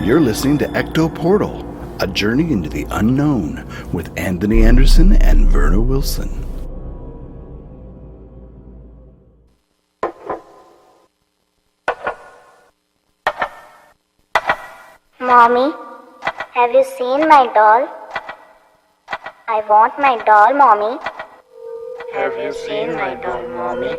You're listening to Ecto Portal, a journey into the unknown with Anthony Anderson and Verna Wilson. Mommy, have you seen my doll? I want my doll, Mommy. Have you seen my doll, Mommy?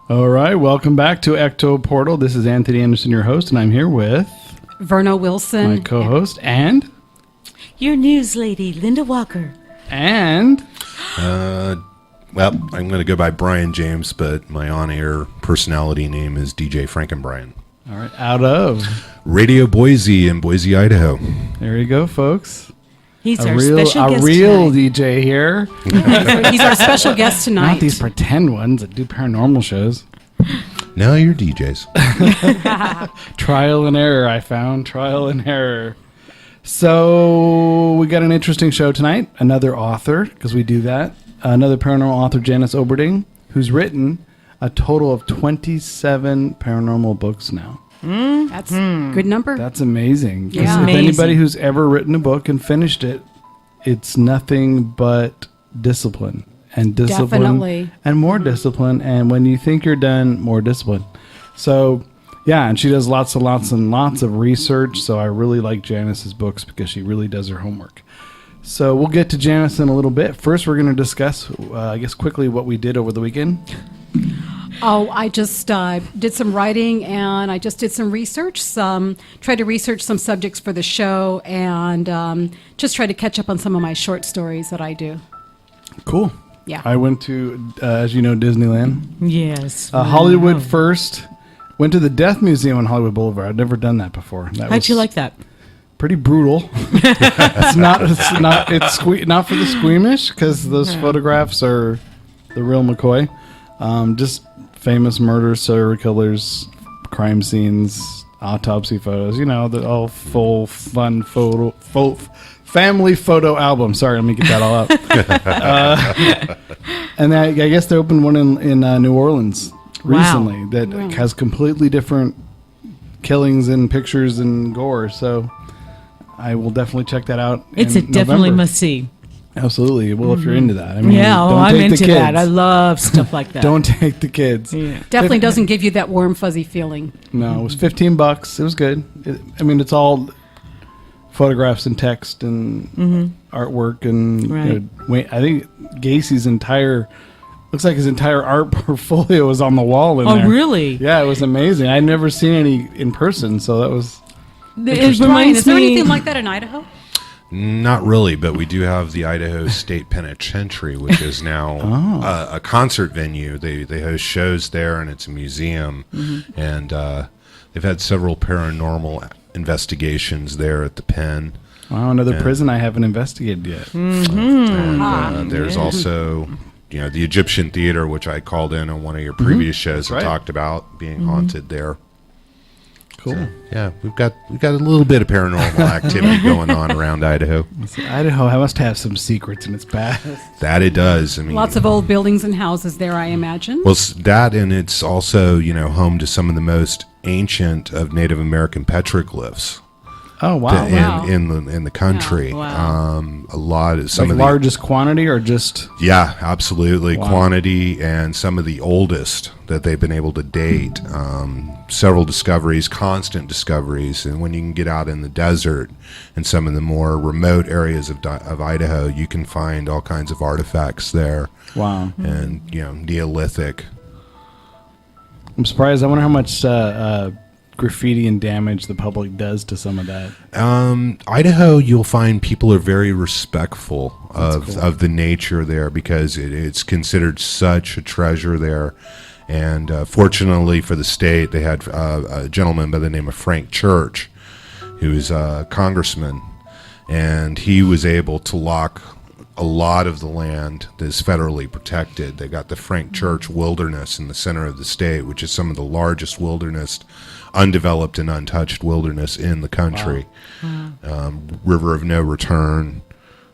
All right, welcome back to Ecto Portal. This is Anthony Anderson, your host, and I'm here with Verna Wilson, my co-host, and your news lady, Linda Walker. And well, I'm going to go by Brian James, but my on-air personality name is DJ Frankenbrian. all right, out of Radio Boise in Boise, Idaho. there you go, folks. He's our special guest a real tonight. DJ here, He's our special guest tonight. not these pretend ones that do paranormal shows. No, you're DJs. Trial and error, I found. Trial and error. So we got an interesting show tonight. Another author, because we do that. Another paranormal author, Janice Oberding, who's written a total of 27 paranormal books now. That's a good number. That's amazing. 'Cause Yeah. if Amazing. anybody who's ever written a book and finished it, it's nothing but discipline. And discipline. Definitely. And more discipline. And when you think you're done, more discipline. So, yeah, and she does lots and lots of research. So I really like Janice's books because she really does her homework. So we'll get to Janice in a little bit. First, we're going to discuss, I guess, quickly what we did over the weekend. Oh, I just did some writing and I just did some research. Tried to research some subjects for the show and just try to catch up on some of my short stories that I do. Cool. Yeah. I went to, as you know, Disneyland. Yes. Hollywood first. Went to the Death Museum on Hollywood Boulevard. I'd never done that before. How'd you like that? Pretty brutal. It's not for the squeamish because those photographs are the real McCoy. Just famous murders, serial killers, crime scenes, autopsy photos. You know, the all full fun family photo album. Sorry, let me get that all up. And I guess they opened one in New Orleans recently that has completely different killings and pictures and gore. So I will definitely check that out. It's in definitely November. must see. Absolutely. Well, if you're into that. I mean, Yeah, don't I'm take the into that. kids. I love stuff like that. Don't take the kids. Yeah. Definitely doesn't give you that warm, fuzzy feeling. No, it was $15. It was good. It's all photographs and text and artwork and Right. I think Gacy's looks like his entire art portfolio was on the wall in there. Oh, really? Yeah, it was amazing. I'd never seen any in person, so that was It Brian, reminds is there me. anything like that in Idaho? Not really, but we do have the Idaho State Penitentiary, which is now a concert venue. They host shows there, and it's a museum. And they've had several paranormal investigations there at the pen. wow, another prison I haven't investigated yet. And there's also, the Egyptian Theater, which I called in on one of your previous shows and right. talked about being haunted there. Cool. So, yeah, we've got a little bit of paranormal activity going on around Idaho. Idaho must have some secrets in its past. That it does. I mean, Lots of old buildings and houses there, I imagine. well, that, and it's also home to some of the most ancient of Native American petroglyphs. Oh, wow. in the country. Yeah, wow. A lot of some Like of the largest quantity or just... yeah, absolutely. Wow. Quantity and some of the oldest that they've been able to date. Several discoveries, constant discoveries. And when you can get out in the desert and some of the more remote areas of Idaho, you can find all kinds of artifacts there. Wow. And, Neolithic. I'm surprised. I wonder how much graffiti and damage the public does to some of that. Idaho, you'll find people are very respectful of cool. of the nature there because it's considered such a treasure there. And fortunately for the state, they had a gentleman by the name of Frank Church, who was a congressman, and he was able to lock a lot of the land that is federally protected. They got the Frank Church Wilderness in the center of the state, which is some of the largest wilderness, undeveloped and untouched wilderness in the country. Wow. River of No Return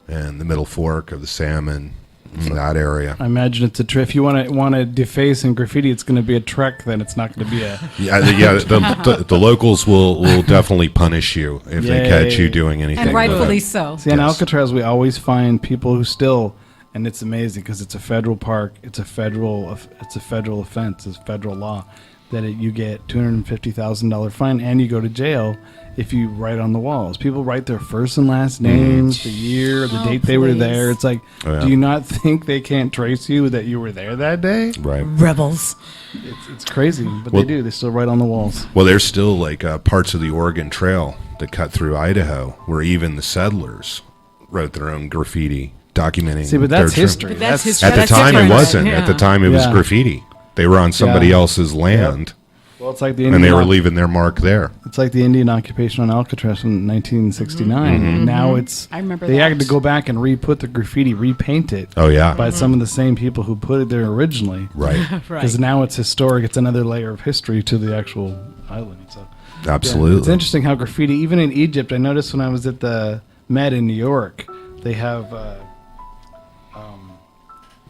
and the Middle Fork of the Salmon, in that area. I imagine it's a trip. If you want to deface and graffiti, it's going to be a trek. Then it's not going to be a... The locals will definitely punish you if they catch you doing anything. And rightfully with it. so. See, in Alcatraz, we always find people who still, and it's amazing because it's a federal park. It's a federal offense. It's federal law that you get $250,000 fine and you go to jail if you write on the walls. People write their first and last names, the year, the date they were there. It's like, do you not think they can't trace you that you were there that day? Right. Rebels. It's crazy, but they do. They still write on the walls. Well, there's still like parts of the Oregon Trail that cut through Idaho where even the settlers wrote their own graffiti documenting. See, but that's their history. But that's history. At the That's time, it different. wasn't. Yeah. At the time, it was graffiti. They were on somebody else's land, Well, it's like the and Indian they were leaving their mark there. It's like the Indian occupation on Alcatraz in 1969. And now it's... I remember they that. had to go back and re-put the graffiti, repaint it. Oh, yeah. By some of the same people who put it there originally. Right. Because now it's historic. It's another layer of history to the actual island. So Absolutely. it's interesting how graffiti, even in Egypt, I noticed when I was at the Met in New York, they have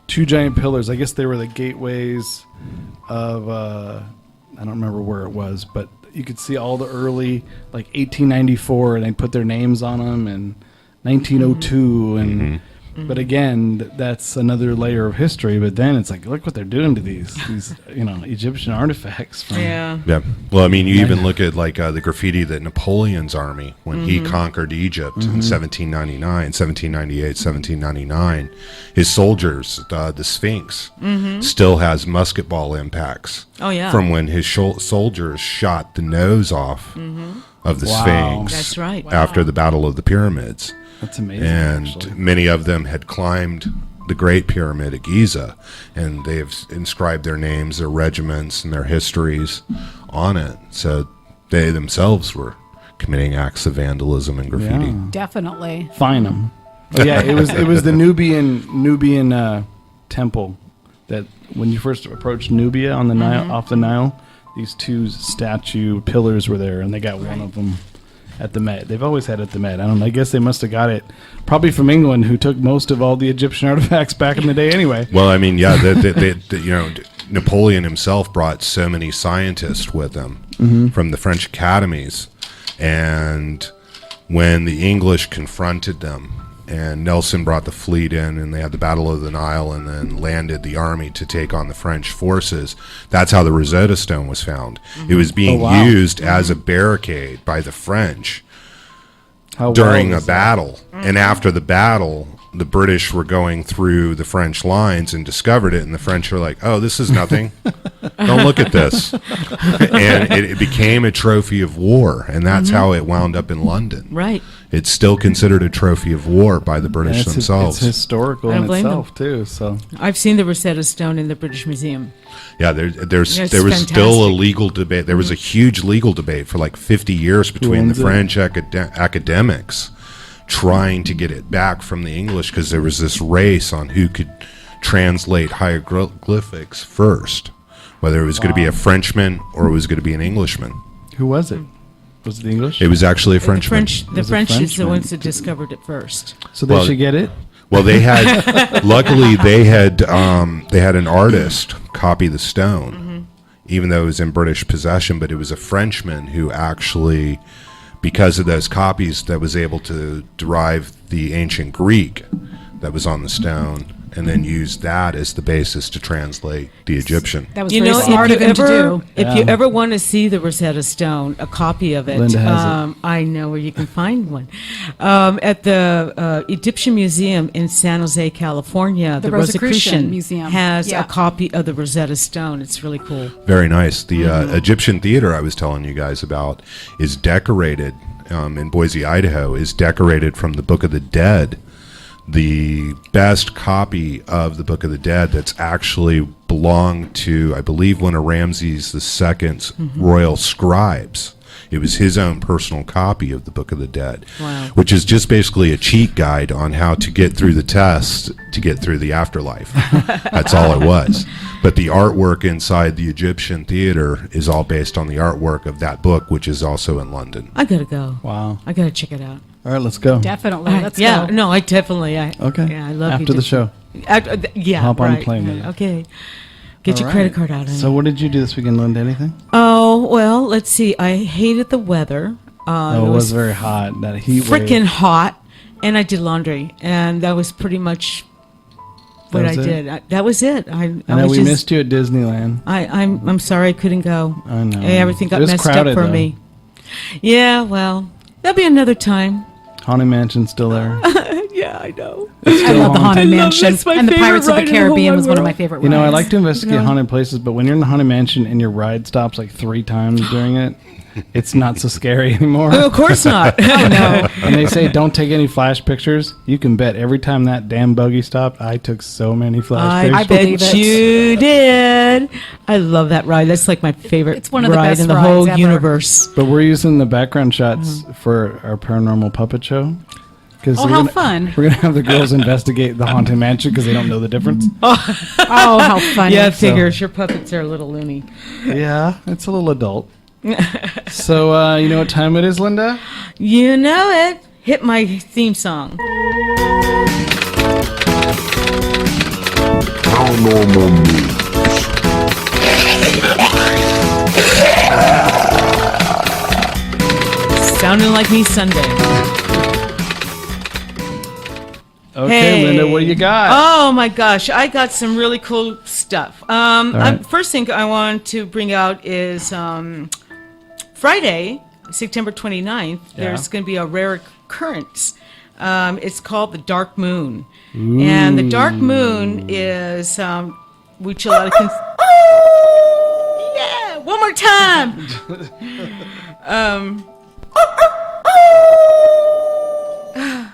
two giant pillars. I guess they were the gateways of, I don't remember where it was, but you could see all the early, like 1894, and they put their names on them, and 1902, and but again, that's another layer of history. But then it's like, look what they're doing to these Egyptian artifacts. From, Yeah. Yeah. Well, I mean, you even look at like the graffiti that Napoleon's army, when he conquered Egypt in 1798, 1799, his soldiers, the Sphinx, still has musket ball impacts. Oh, yeah. From when his soldiers shot the nose off of the Sphinx. That's right. After the Battle of the Pyramids. That's amazing. And actually. many of them had climbed the Great Pyramid at Giza, and they have inscribed their names, their regiments, and their histories on it. So they themselves were committing acts of vandalism and graffiti. Yeah. Definitely. Find them. Oh, yeah, it was the Nubian temple that when you first approached Nubia on the Nile, off the Nile, these two statue pillars were there, and they got one of them at the Met. They've always had it at the Met. I don't know. I guess they must have got it probably from England, who took most of all the Egyptian artifacts back in the day anyway. Well, I mean, yeah, Napoleon himself brought so many scientists with him from the French academies, and when the English confronted them, and Nelson brought the fleet in, and they had the Battle of the Nile, and then landed the army to take on the French forces. That's how the Rosetta Stone was found. It was being used as a barricade by the French during a battle. And after the battle, the British were going through the French lines and discovered it, and the French were like, oh, this is nothing. Don't look at this. And it became a trophy of war, and that's how it wound up in London. Right. It's still considered a trophy of war by the British themselves. It's historical I don't in blame itself, too. So I've seen the Rosetta Stone in the British Museum. Yeah, there was fantastic. still a legal debate. There was a huge legal debate for like 50 years between the owns it? French academics trying to get it back from the English, because there was this race on who could translate hieroglyphics first, whether it was going to be a Frenchman or it was going to be an Englishman. who was it? Was it the English? It was actually a Frenchman. The was a French is the Frenchman. ones that discovered it first. So they Well, should get it? Well, they had, luckily they had an artist copy the stone, even though it was in British possession, but it was a Frenchman who actually because of those copies, that was able to derive the ancient Greek that was on the stone, and then use that as the basis to translate the Egyptian. That was You very know, smart of him to do. if you ever want to see the Rosetta Stone, a copy of it, Linda has it. I know where you can find one. At the Egyptian Museum in San Jose, California, the Rosicrucian Rosicrucian Museum. has Yeah. a copy of the Rosetta Stone. It's really cool. Very nice. The Egyptian theater I was telling you guys about is decorated in Boise, Idaho, is decorated from the Book of the Dead. The best copy of the Book of the Dead that's actually belonged to, I believe, one of Ramses II's royal scribes. It was his own personal copy of the Book of the Dead, Wow. which is just basically a cheat guide on how to get through the test to get through the afterlife. That's all it was. But the artwork inside the Egyptian theater is all based on the artwork of that book, which is also in London. I gotta go. Wow. I gotta check it out. All right, let's go. Definitely. Let's yeah, go. no, I definitely. Okay. Yeah, I love After the show. yeah, Hop on the right, plane yeah, with you. Okay. Get All your credit right. card out. So what did you do this weekend, Linda? Anything? Oh, well, let's see. I hated the weather. Oh, it was very hot. That heat freaking wave. hot, and I did laundry, and that was pretty much what That I was did. That was it. I I know was we just, missed you at Disneyland. I'm sorry I couldn't go. I know. Everything It got was messed crowded, up for though. me. Yeah, well, there'll be another time. Haunted Mansion's still there. Yeah, I know. I love the Haunted I love- Mansion. that's my And the favorite Pirates of ride the in the whole Caribbean wide was one of world. my favorite You know, I rides. like to investigate haunted places, but when you're in the Haunted Mansion and your ride stops like 3 times during it, it's not so scary anymore. Oh, of course not. Oh, no. And they say don't take any flash pictures. You can bet every time that damn buggy stopped, I took so many flash I pictures. believe bet it. you did. I love that ride. That's like my favorite It's one of the ride best in the rides whole ever. universe. But we're using the background shots for our paranormal puppet show. Oh, how fun. We're going to have the girls investigate the Haunted Mansion because they don't know the difference. Oh, how funny. Yeah, figures. Your puppets are a little loony. Yeah, it's a little adult. So, you know what time it is, Linda? You know it. Hit my theme song. Paranormal news. Sounding like me Sunday. Okay, Hey. Linda, what do you got? Oh my gosh, I got some really cool stuff. right. First thing I want to bring out is Friday, September 29th, there's going to be a rare occurrence. It's called the Dark Moon. And the Dark Moon is, which a lot of... yeah, one more time!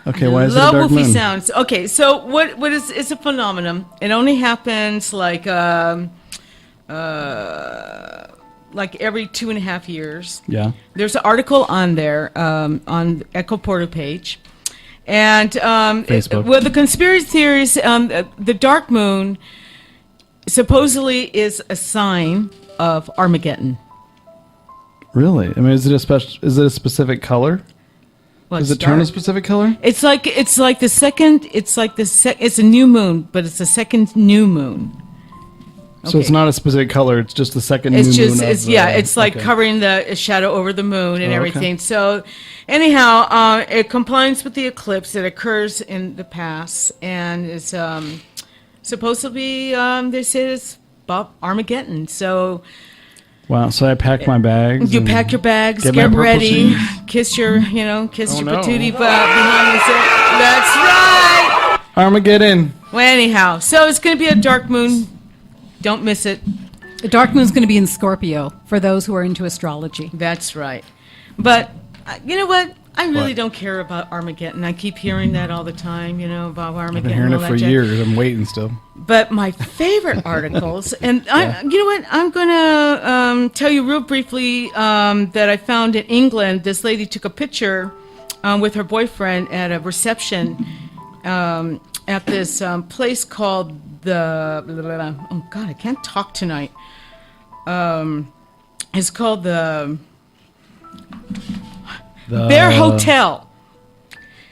Okay, why is it a Love dark woofy moon? sounds. Okay, so what is it's a phenomenon. It only happens like every 2.5 years. Yeah. There's an article on there on the Ecto Portal page, and Facebook. well, the conspiracy theories, the dark moon supposedly is a sign of Armageddon. Really? I mean, is it a specific color? Well, Does it's it turn a dark. specific color? It's like the second. It's a new moon, but it's the second new moon. So it's Okay. not a specific color. It's just the second It's new just moon. it's it's like okay. covering the shadow over the moon and Oh, okay. everything. So anyhow, it complies with the eclipse that occurs in the past, and it's supposedly they say it's about Armageddon. So Wow. So I packed my bags. you and pack your bags, get my get purple ready, shoes. kiss your Oh, your no. patootie behind the set. That's right. Armageddon. Well, anyhow, so it's going to be a dark moon. Don't miss it. The dark moon's going to be in Scorpio for those who are into astrology. That's right. But you know what? I really What? don't care about Armageddon. I keep hearing that all the time, about Armageddon. I've been hearing and it all for that jazz. years. I'm waiting still. But my favorite articles, and you know what? I'm going to tell you real briefly that I found in England. This lady took a picture with her boyfriend at a reception at this place called the... Oh, God, I can't talk tonight. It's called the Bear Hotel.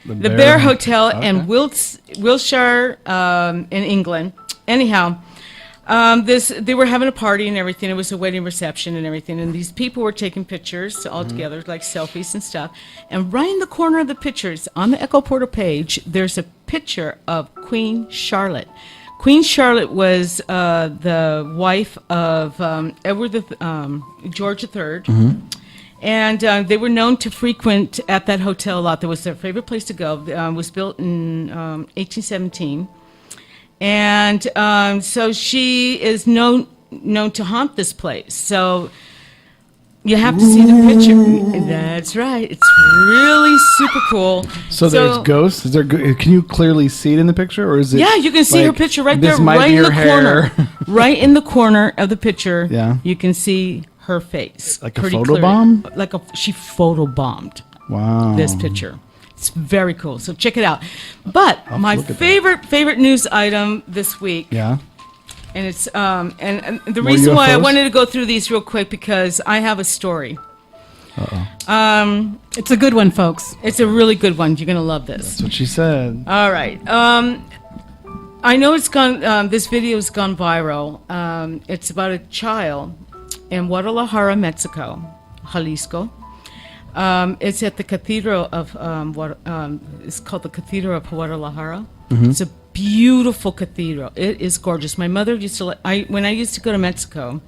The Bear Hotel in Wiltshire, in England. Anyhow, They were having a party and everything. It was a wedding reception and everything. And these people were taking pictures all together, like selfies and stuff. And right in the corner of the pictures, on the Echo Portal page, there's a picture of Queen Charlotte. Queen Charlotte was the wife of George III. And they were known to frequent at that hotel a lot. That was their favorite place to go. It was built in 1817. And so she is known to haunt this place. So you have to see the picture. That's right. It's really super cool. So there's ghosts. Is there? Can you clearly see it in the picture, or is it? Yeah, you can see her picture right there, this might right be in her the hair. corner. Right in the corner of the picture. Yeah. You can see her face. Like a pretty photobomb? clearly. She photobombed Wow. this picture. It's very cool. So check it out. But my look at favorite news item this week. Yeah. And it's and the reason why I wanted to go through these real quick because I have a story. It's a good one, folks. It's a really good one. You're gonna love this. That's what she said. All right. I know it's gone. This video's gone viral. It's about a child in Guadalajara, Mexico, Jalisco. It's at the Cathedral of it's called the Cathedral of Guadalajara. It's a beautiful cathedral. It is gorgeous. My mother used to. When I used to go to Mexico,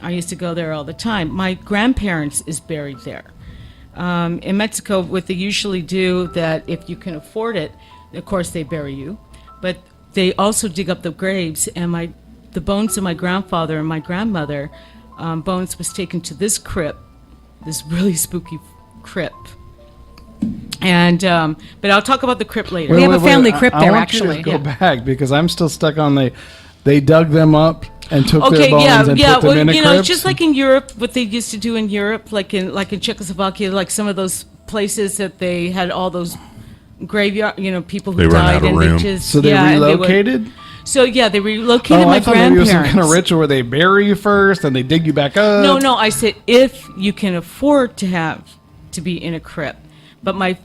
I used to go there all the time. My grandparents is buried there. In Mexico, what they usually do that if you can afford it, of course they bury you, but they also dig up the graves. And the bones of my grandfather and my grandmother, bones was taken to this crypt, this really spooky crypt. And but I'll talk about the crypt later. We have a family crypt I there, want actually. You to go back because I'm still stuck on they dug them up and took their Okay, bones yeah, and yeah. put them Well, in a you know, crypt. just like in Europe, what they used to do in Europe, like in Czechoslovakia, like some of those places that they had all those graveyard, people who They run died out of and room. they just So they and would- relocated? So yeah, they relocated my I thought maybe it was grandparents. some kind of ritual where they bury you first and they dig you back up. No, I said if you can afford to be in a crypt. But my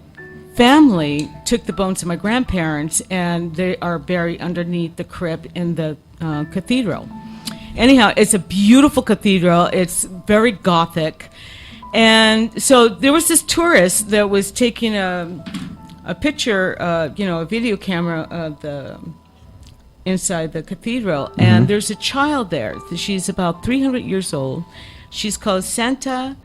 family took the bones of my grandparents and they are buried underneath the crypt in the cathedral. Anyhow, it's a beautiful cathedral. It's very Gothic. And so there was this tourist that was taking a picture, a video camera of the inside the cathedral, and there's a child there. She's about 300 years old. She's called Santa.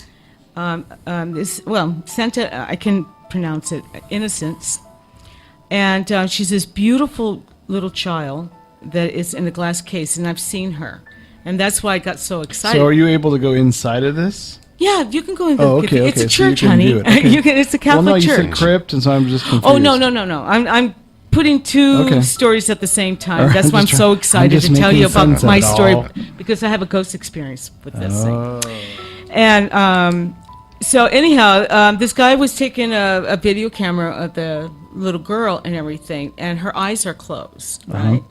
Santa. I can pronounce it. Innocence, and she's this beautiful little child that is in a glass case, and I've seen her, and that's why I got so excited. So are you able to go inside of this? Yeah, you can go in the. Oh, okay. It's a So you church, can honey. do it. Okay. You can. It's a Catholic well, no, you church. said crypt, and so I'm just confused. Oh no. I'm putting two Okay. stories at the same time. All right, That's why I'm just so I'm excited just to tell making you about sense my of it story all. because I have a ghost experience with this thing. Oh. And so anyhow, this guy was taking a video camera of the little girl and everything, and her eyes are closed, right?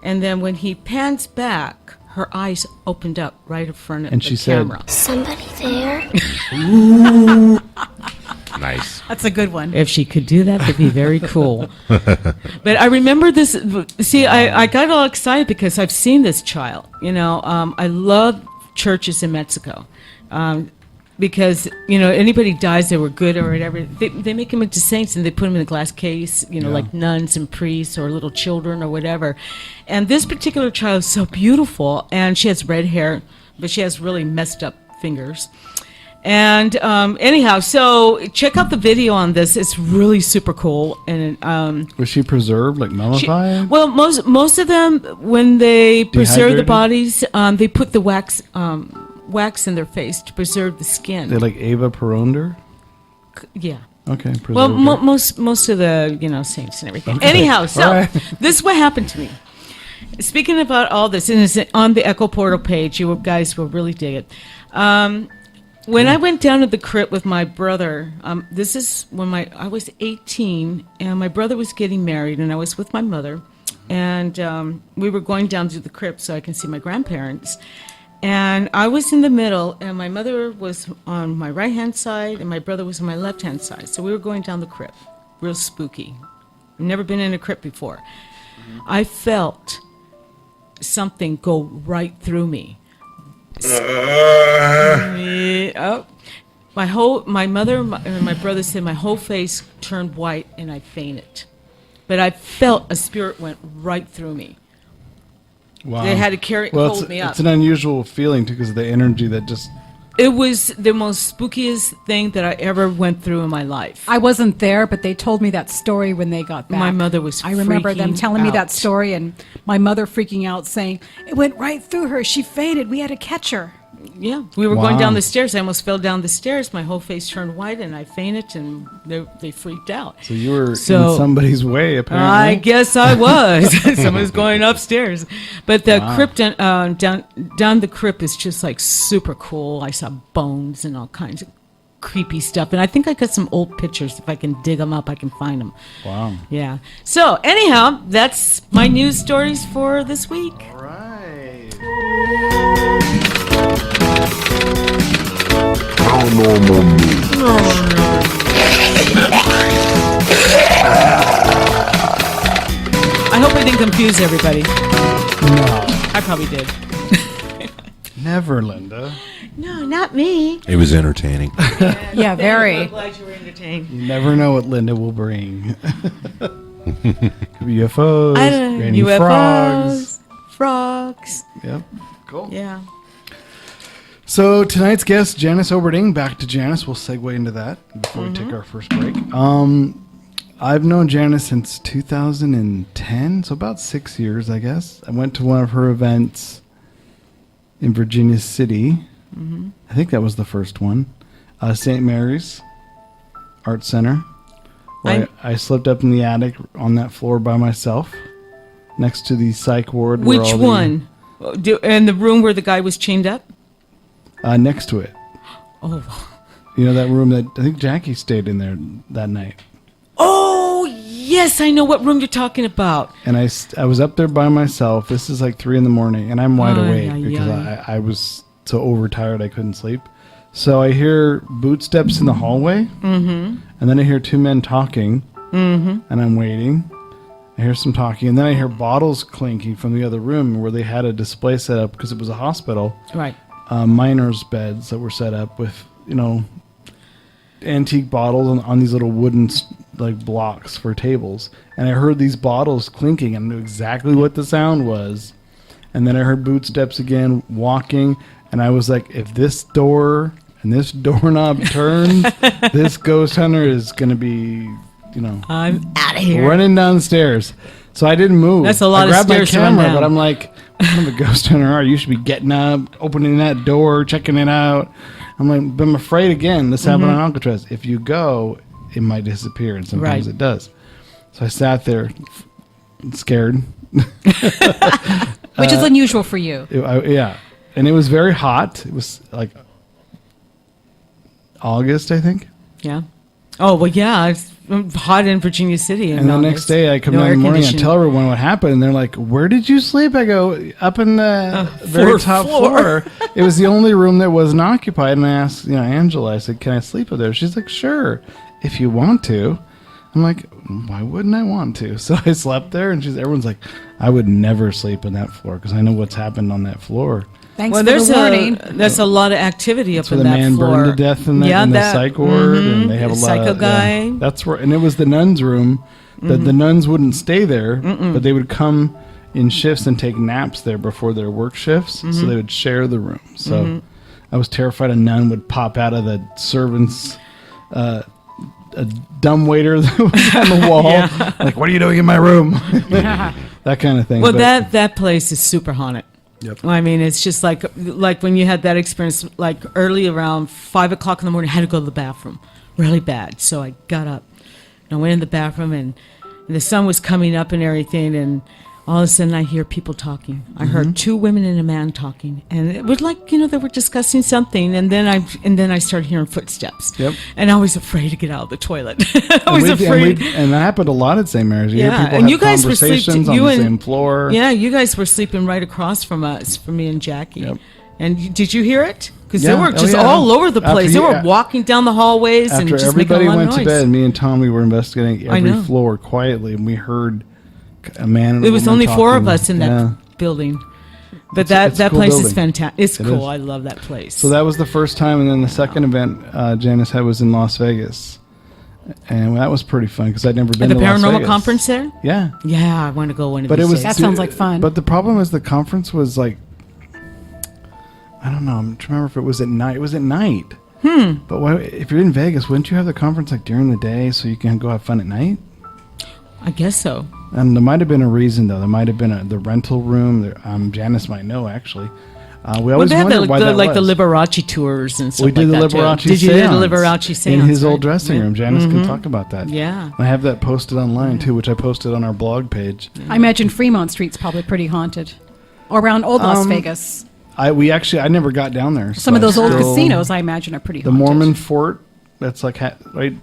And then when he pans back, her eyes opened up right in front of And the she said, camera. Somebody there? Nice. That's a good one. If she could do that, that'd be very cool. But I remember this. See, I got all excited because I've seen this child. I love churches in Mexico because anybody dies, they were good or whatever. They make them into saints and they put them in a glass case. Like nuns and priests or little children or whatever. And this particular child is so beautiful, and she has red hair, but she has really messed up fingers. And anyhow, so check out the video on this. It's really super cool. And Was she preserved, like mummified? well, most of them, when they preserve the Dehydrated? bodies, they put the wax in their face to preserve the skin. They like Ava Peronder? Yeah. Okay, preserved Well, her. most of the saints and everything. Anyhow, so All right. this is what happened to me. Speaking about all this, and it's on the Echo Portal page. You guys will really dig it. When I went down to the crypt with my brother, this is when I was 18, and my brother was getting married, and I was with my mother, and we were going down to the crypt so I can see my grandparents. And I was in the middle, and my mother was on my right-hand side, and my brother was on my left-hand side. So we were going down the crypt, real spooky. I've never been in a crypt before. I felt something go right through me. My mother and my brother said my whole face turned white and I fainted. But I felt a spirit went right through me. Wow. They had to hold me up. It's an unusual feeling too, because of the energy that just. It was the most spookiest thing that I ever went through in my life. I wasn't there, but they told me that story when they got back. My mother was I remember them freaking telling me that out. story, and my mother freaking out, saying, it went right through her. She fainted. We had to catch her. Yeah, we were Wow. going down the stairs. I almost fell down the stairs. My whole face turned white, and I fainted, and they freaked out. So you were in somebody's way, apparently. I guess I was. Someone was going upstairs. But the crypt, down the crypt is just like super cool. I saw bones and all kinds of creepy stuff. And I think I got some old pictures. If I can dig them up, I can find them. Wow. Yeah. So anyhow, that's my news stories for this week. All right. I hope I didn't confuse everybody. No. I probably did. Never, Linda. No, not me. It was entertaining. Yeah, very. I'm glad you were entertained. You never know what Linda will bring. Could be UFOs, I don't know. raining frogs. Frogs. Yep. Cool. Yeah. So tonight's guest, Janice Oberding. Back to Janice. We'll segue into that before we take our first break. I've known Janice since 2010, so about 6 years, I guess. I went to one of her events in Virginia City. I think that was the first one. St. Mary's Art Center. Where I slept up in the attic on that floor by myself, next to the psych ward. where Which all one? In the room where the guy was chained up? Next to it. Oh. You know that room that I think Jackie stayed in there that night. Oh, yes, I know what room you're talking about. And I was up there by myself. This is like 3 a.m, and I'm wide awake Ay, because ay. I was so overtired I couldn't sleep. So I hear boot steps in the hallway, and then I hear 2 men talking, and I'm waiting. I hear some talking, and then I hear bottles clinking from the other room where they had a display set up because it was a hospital. Right. Miners' beds that were set up with, antique bottles on these little wooden blocks for tables. And I heard these bottles clinking and I knew exactly what the sound was. And then I heard boot steps again, walking, and I was like, if this door and this doorknob turns, this ghost hunter is going to be, I'm out of here. running downstairs. So I didn't move. That's a lot I of grabbed my stairs to run camera, down. but I'm like, what kind of a ghost hunter are you? You should be getting up, opening that door, checking it out. I'm like, but I'm afraid again. This happened on Alcatraz. If you go, it might disappear, and sometimes Right. it does. So I sat there, scared. Which is unusual for you. Yeah, and it was very hot. It was like August, I think. Yeah. Oh, well, yeah. It's hot in Virginia City. And the next day, I come down in the morning and tell everyone what happened. And they're like, where did you sleep? I go, up in the very fourth top floor. It was the only room that wasn't occupied. And I asked, Angela, I said, can I sleep up there? She's like, sure, if you want to. I'm like, why wouldn't I want to? So I slept there, and everyone's like, I would never sleep on that floor because I know what's happened on that floor. Thanks Well, for the warning. there's a lot of activity up So in the that man floor. burned to death in the psych ward, and they have a lot Psycho of guy. That's where, and it was the nuns' room. The nuns wouldn't stay there, but they would come in shifts and take naps there before their work shifts. So they would share the room. So I was terrified a nun would pop out of the servants' a dumb-waiter that was on the wall. Like, what are you doing in my room? That kind of thing. Well, But- that place is super haunted. Yep. I mean, it's just like when you had that experience, like early around 5 o'clock in the morning, I had to go to the bathroom really bad. So I got up and I went in the bathroom, and the sun was coming up and everything, and all of a sudden I hear people talking. I heard 2 women and a man talking, and it was like, they were discussing something, and then I started hearing footsteps. Yep. And I was afraid to get out of the toilet. I was afraid. And that happened a lot at St. Mary's. You hear Yeah, people and have you guys were sleeping- conversations on you the and- same floor. Yeah, you guys were sleeping right across from us, from me and Jackie. Yep. And did you hear it? Because Yeah. they were Oh, just yeah. all over the After place. you- They were walking down the hallways and After just making a everybody lot went of to noise. bed, me and Tommy were investigating I every know. floor quietly, and we heard a man and a There was woman only 4 of talking. us in that building. But It's that a cool place is building. fantastic. It's It cool. is. I love that place. So that was the first time, and then the second event Janice had was in Las Vegas, and that was pretty fun because I'd never been At the to Las paranormal Vegas. conference there? Yeah, Yeah, I want to go one of but these it was days. That sounds like fun. But the problem is the conference was like, I don't know. I'm trying to remember if it was at night. It was at night. But why, if you're in Vegas, wouldn't you have the conference like during the day so you can go have fun at night? I guess so. And there might have been a reason though. There might have been the rental room. Janice might know actually. We Well, always they have wondered why that like the was. Liberace tours and stuff We did like the that, too. Liberace Did you do the seance Liberace seance? in his old right? dressing Yeah. room. Janice can talk about that. Yeah. I have that posted online too, which I posted on our blog page. I imagine Fremont Street's probably pretty haunted. Or around old Las Vegas. I never got down there. Some so of those old still- casinos, I imagine, are pretty The haunted. Mormon Fort, that's like right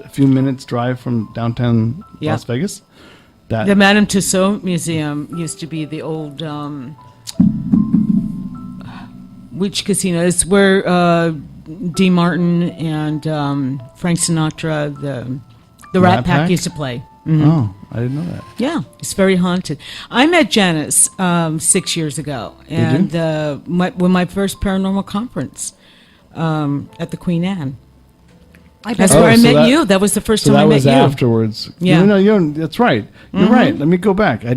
a few minutes drive from downtown Yeah. Las Vegas. That The Madame Tussauds Museum used to be the old, which casino? It's where D. Martin and Frank Sinatra, the Rat Pack used to play. Oh, I didn't know that. Yeah, it's very haunted. I met Janice 6 years ago, and when my first paranormal conference at the Queen Anne. That's Oh, where I so met that- you. That was the first So time that I met was you. afterwards. Yeah. No, that's right. You're right. Let me go back. I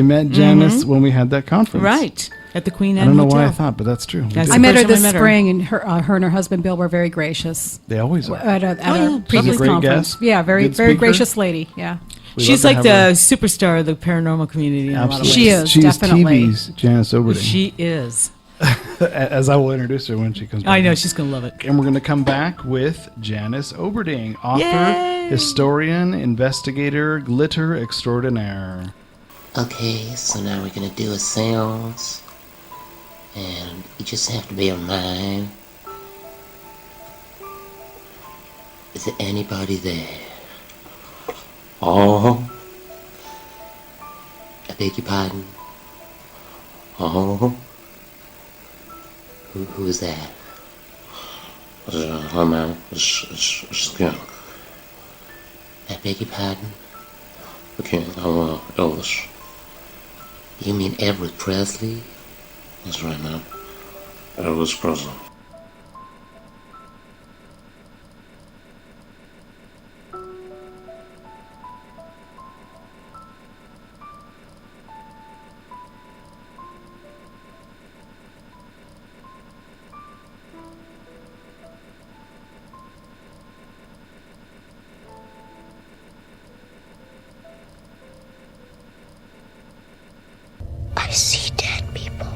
met Janice when we had that conference. Right, at the Queen Anne I don't know Hotel. why I thought, but that's true. We That's did. I met her First time I this met her. spring, and her and her husband Bill were very gracious They always are. at a yeah. previous great conference. guest. Yeah, very Good very speaker. gracious lady. Yeah, We She's love like to the have her. superstar of the paranormal community in a lot of ways. She is, She definitely. TV's Janice Oberding, She is. as I will introduce her when she comes back. I know, she's going to love it. And we're going to come back with Janice Oberding, author, Yay! historian, investigator, glitter extraordinaire. Okay, so now we're gonna do a seance, and you just have to be in mind. Is there anybody there? Oh, I beg your pardon. Oh, who is that? Hi, ma'am. It's Skin. I beg your pardon. Okay, I'm Elvis. You mean Everett Presley? That's right, ma'am. Elvis Presley. I see dead people.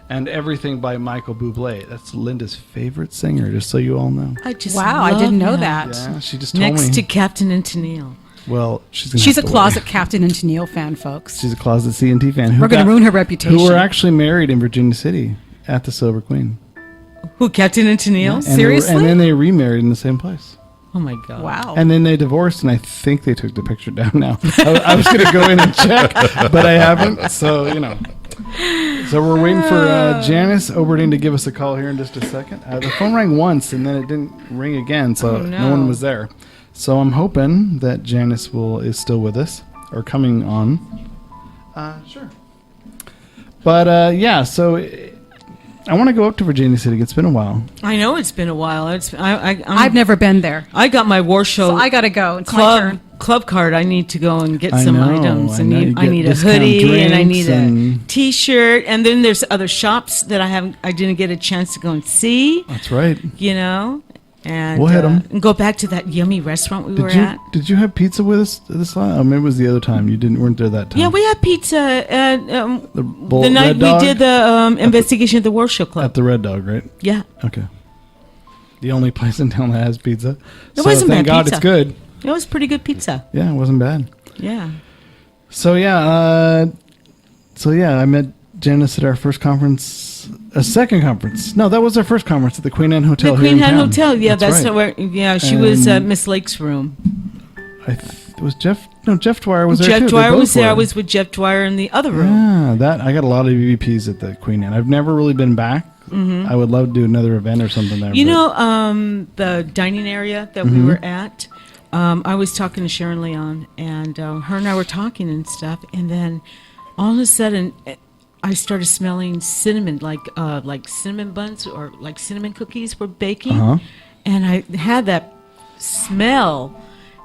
And everything by Michael Bublé. That's Linda's favorite singer, just so you all know. I just wow, I love didn't know that. Yeah, she just told Next me. to Captain and Tennille. Well, she's gonna She's a have to closet wait. Captain and Tennille fan, folks. She's a closet CNT fan. We're going to ruin her reputation. Who were actually married in Virginia City at the Silver Queen. Who, Captain and Tennille? And they were- Seriously? and then they remarried in the same place. Oh, my God. Wow. And then they divorced, and I think they took the picture down now. I was going to go in and check, but I haven't. So, you know. So we're waiting for Janice Oberding to give us a call here in just a second. The phone rang once, and then it didn't ring again, so Oh, no one no. was there. So I'm hoping that Janice is still with us, or coming on. Sure. But, yeah, so I want to go up to Virginia City. It's been a while. I know it's been a while. I've never been there. I got my war show So I got to go. It's my turn. club card. I need to go and get I some know, items. I know. You I get need a discount hoodie and I need drinks a and- T-shirt. And then there's other shops that I didn't get a chance to go and see. That's right. You know, and We'll hit 'em. and go back to that yummy restaurant we were at. Did you have pizza with us this time? Oh, maybe it was the other time. You weren't there that time. Yeah, we had pizza at the the night Red we Dog? did the investigation at the War Show Club. At the Red Dog, right? Yeah, Okay. The only place in town that has pizza. It wasn't thank bad God pizza. it's good. it was pretty good pizza. Yeah, it wasn't bad. Yeah. So yeah, I met Janice at our first conference, a second conference. No, that was our first conference at the Queen Anne Hotel. The here Queen in Anne town. Hotel. Yeah, that's right. where. Yeah, she was And- Miss Lake's room. It was Jeff. No, Jeff Dwyer was there Jeff too. They Dwyer both was there. I were. was with Jeff Dwyer in the other room. Yeah, that I got a lot of EVPs at the Queen Anne. I've never really been back. I would love to do another event or something there. You but- know, the dining area that we were at, I was talking to Sharon Leon, and her and I were talking and stuff, and then all of a sudden, I started smelling cinnamon, like cinnamon buns or like cinnamon cookies were baking, and I had that smell,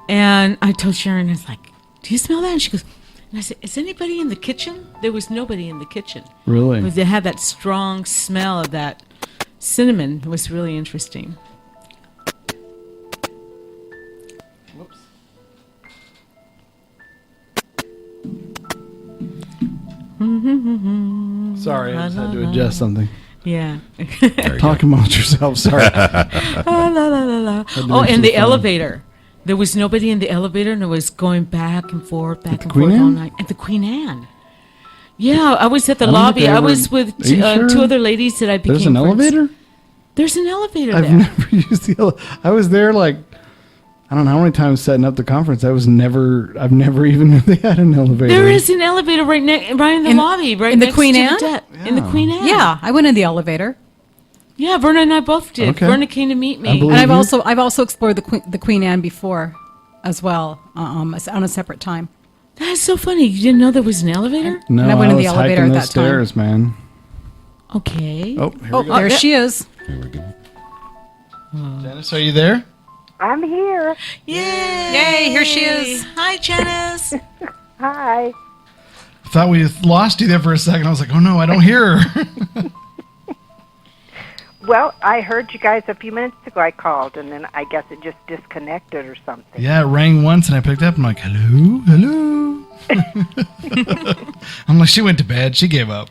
and I told Sharon, I was like, "Do you smell that?" And she goes, and I said, "Is anybody in the kitchen?" There was nobody in the kitchen. Really? But they had that strong smell of that cinnamon. It was really interesting. Sorry, I just had to adjust something. Yeah. Talk amongst yourselves. Sorry. La, la, la, la. Oh, and the elevator. There was nobody in the elevator, and it was going back and forth, back and forth all night. At the Queen Anne. Yeah, I was at the lobby. I was with two other ladies that I became There's an friends. elevator? There's an elevator I've there. never used the elevator. I was there like, I don't know how many times setting up the conference. I've never even knew they had an elevator. There is an elevator right in the lobby, right in the next Queen to Anne? In the Queen Anne. Yeah, I went in the elevator. Yeah, Verna and I both did. Okay. Verna came to meet me. And I've also explored the Queen Anne before as well, on a separate time. That's so funny. You didn't know there was an elevator? No, and I went in the was elevator hiking at those that time. stairs, man. Okay. Oh, here we go. There she is. Here we go. Janice, are you there? I'm here. Yay, here she is. Hi, Janice. Hi. I thought we lost you there for a second. I was like, oh no, I don't hear her. Well, I heard you guys a few minutes ago. I called, and then I guess it just disconnected or something. Yeah, it rang once, and I picked up. I'm like, hello, hello. I'm like, she went to bed. She gave up.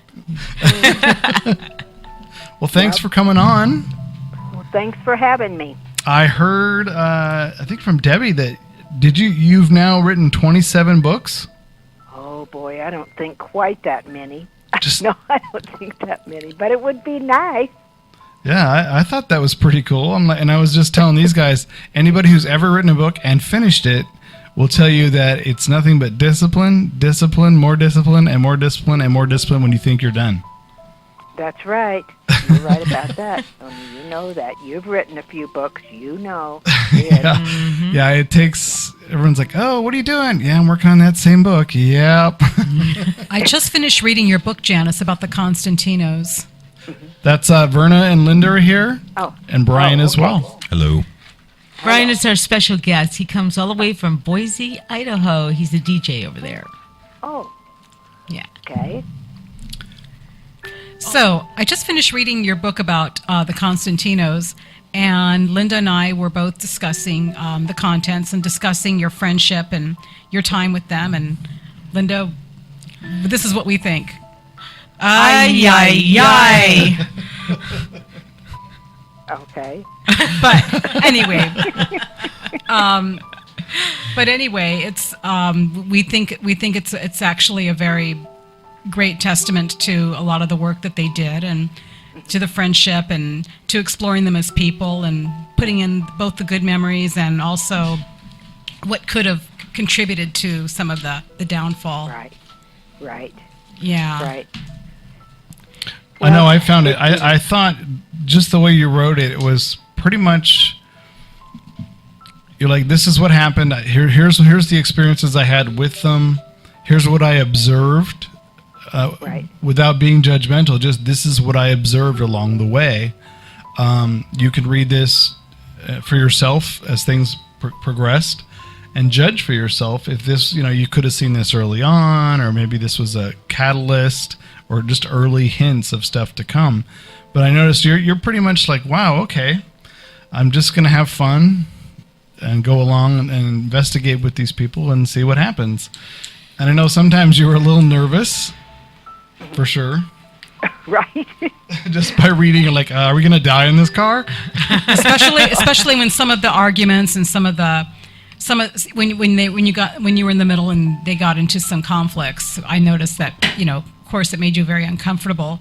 Well, thanks for coming on. Well, thanks for having me. I heard, I think from Debbie that you've now written 27 books? Oh boy, I don't think quite that many. Just- No, I don't think that many, but it would be nice. Yeah, I thought that was pretty cool. And I was just telling these guys, anybody who's ever written a book and finished it will tell you that it's nothing but discipline, more discipline, and more discipline, and more discipline when you think you're done. That's right. You're right about that. You know that. You've written a few books. You know. Yeah. Yeah, it takes, everyone's like, oh, what are you doing? Yeah, I'm working on that same book. Yep. I just finished reading your book, Janice, about the Constantinos. That's Verna and Linda are here. Oh. And Brian as well. Hello. Brian is our special guest. He comes all the way from Boise, Idaho. He's a DJ over there. Oh, Yeah. okay. So I just finished reading your book about the Constantinos, and Linda and I were both discussing the contents and discussing your friendship and your time with them. And Linda, this is what we think. Ay, ay, ay. Okay. But anyway, it's we think it's actually a very great testament to a lot of the work that they did and to the friendship and to exploring them as people and putting in both the good memories and also what could have contributed to some of the downfall. Right. Yeah. Right. I know, I found it. I thought just the way you wrote it, it was pretty much, you're like, this is what happened. Here's the experiences I had with them. Here's what I observed. Right. Without being judgmental, just this is what I observed along the way. You can read this for yourself as things progressed and judge for yourself if this, you could have seen this early on, or maybe this was a catalyst or just early hints of stuff to come. But I noticed you're pretty much like, wow, okay, I'm just going to have fun and go along and investigate with these people and see what happens. And I know sometimes you were a little nervous, for sure. Right. Just by reading, you're like, are we going to die in this car? especially when some of the arguments and when you were in the middle and they got into some conflicts, I noticed that, of course, it made you very uncomfortable.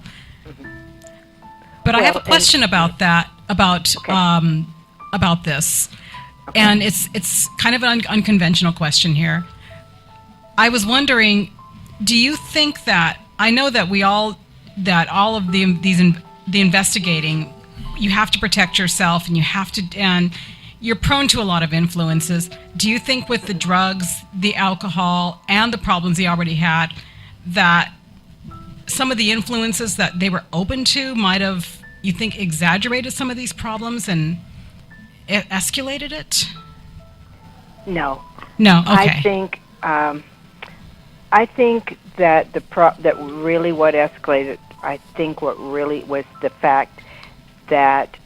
But I have a question about that, about this, and it's kind of an unconventional question here. I was wondering, do you think that, I know that all of the investigating, you have to protect yourself and you're prone to a lot of influences. Do you think with the drugs, the alcohol, and the problems he already had, that some of the influences that they were open to might have, you think, exaggerated some of these problems and escalated it? No. No. Okay. I think that that really what escalated. I think what really was the fact that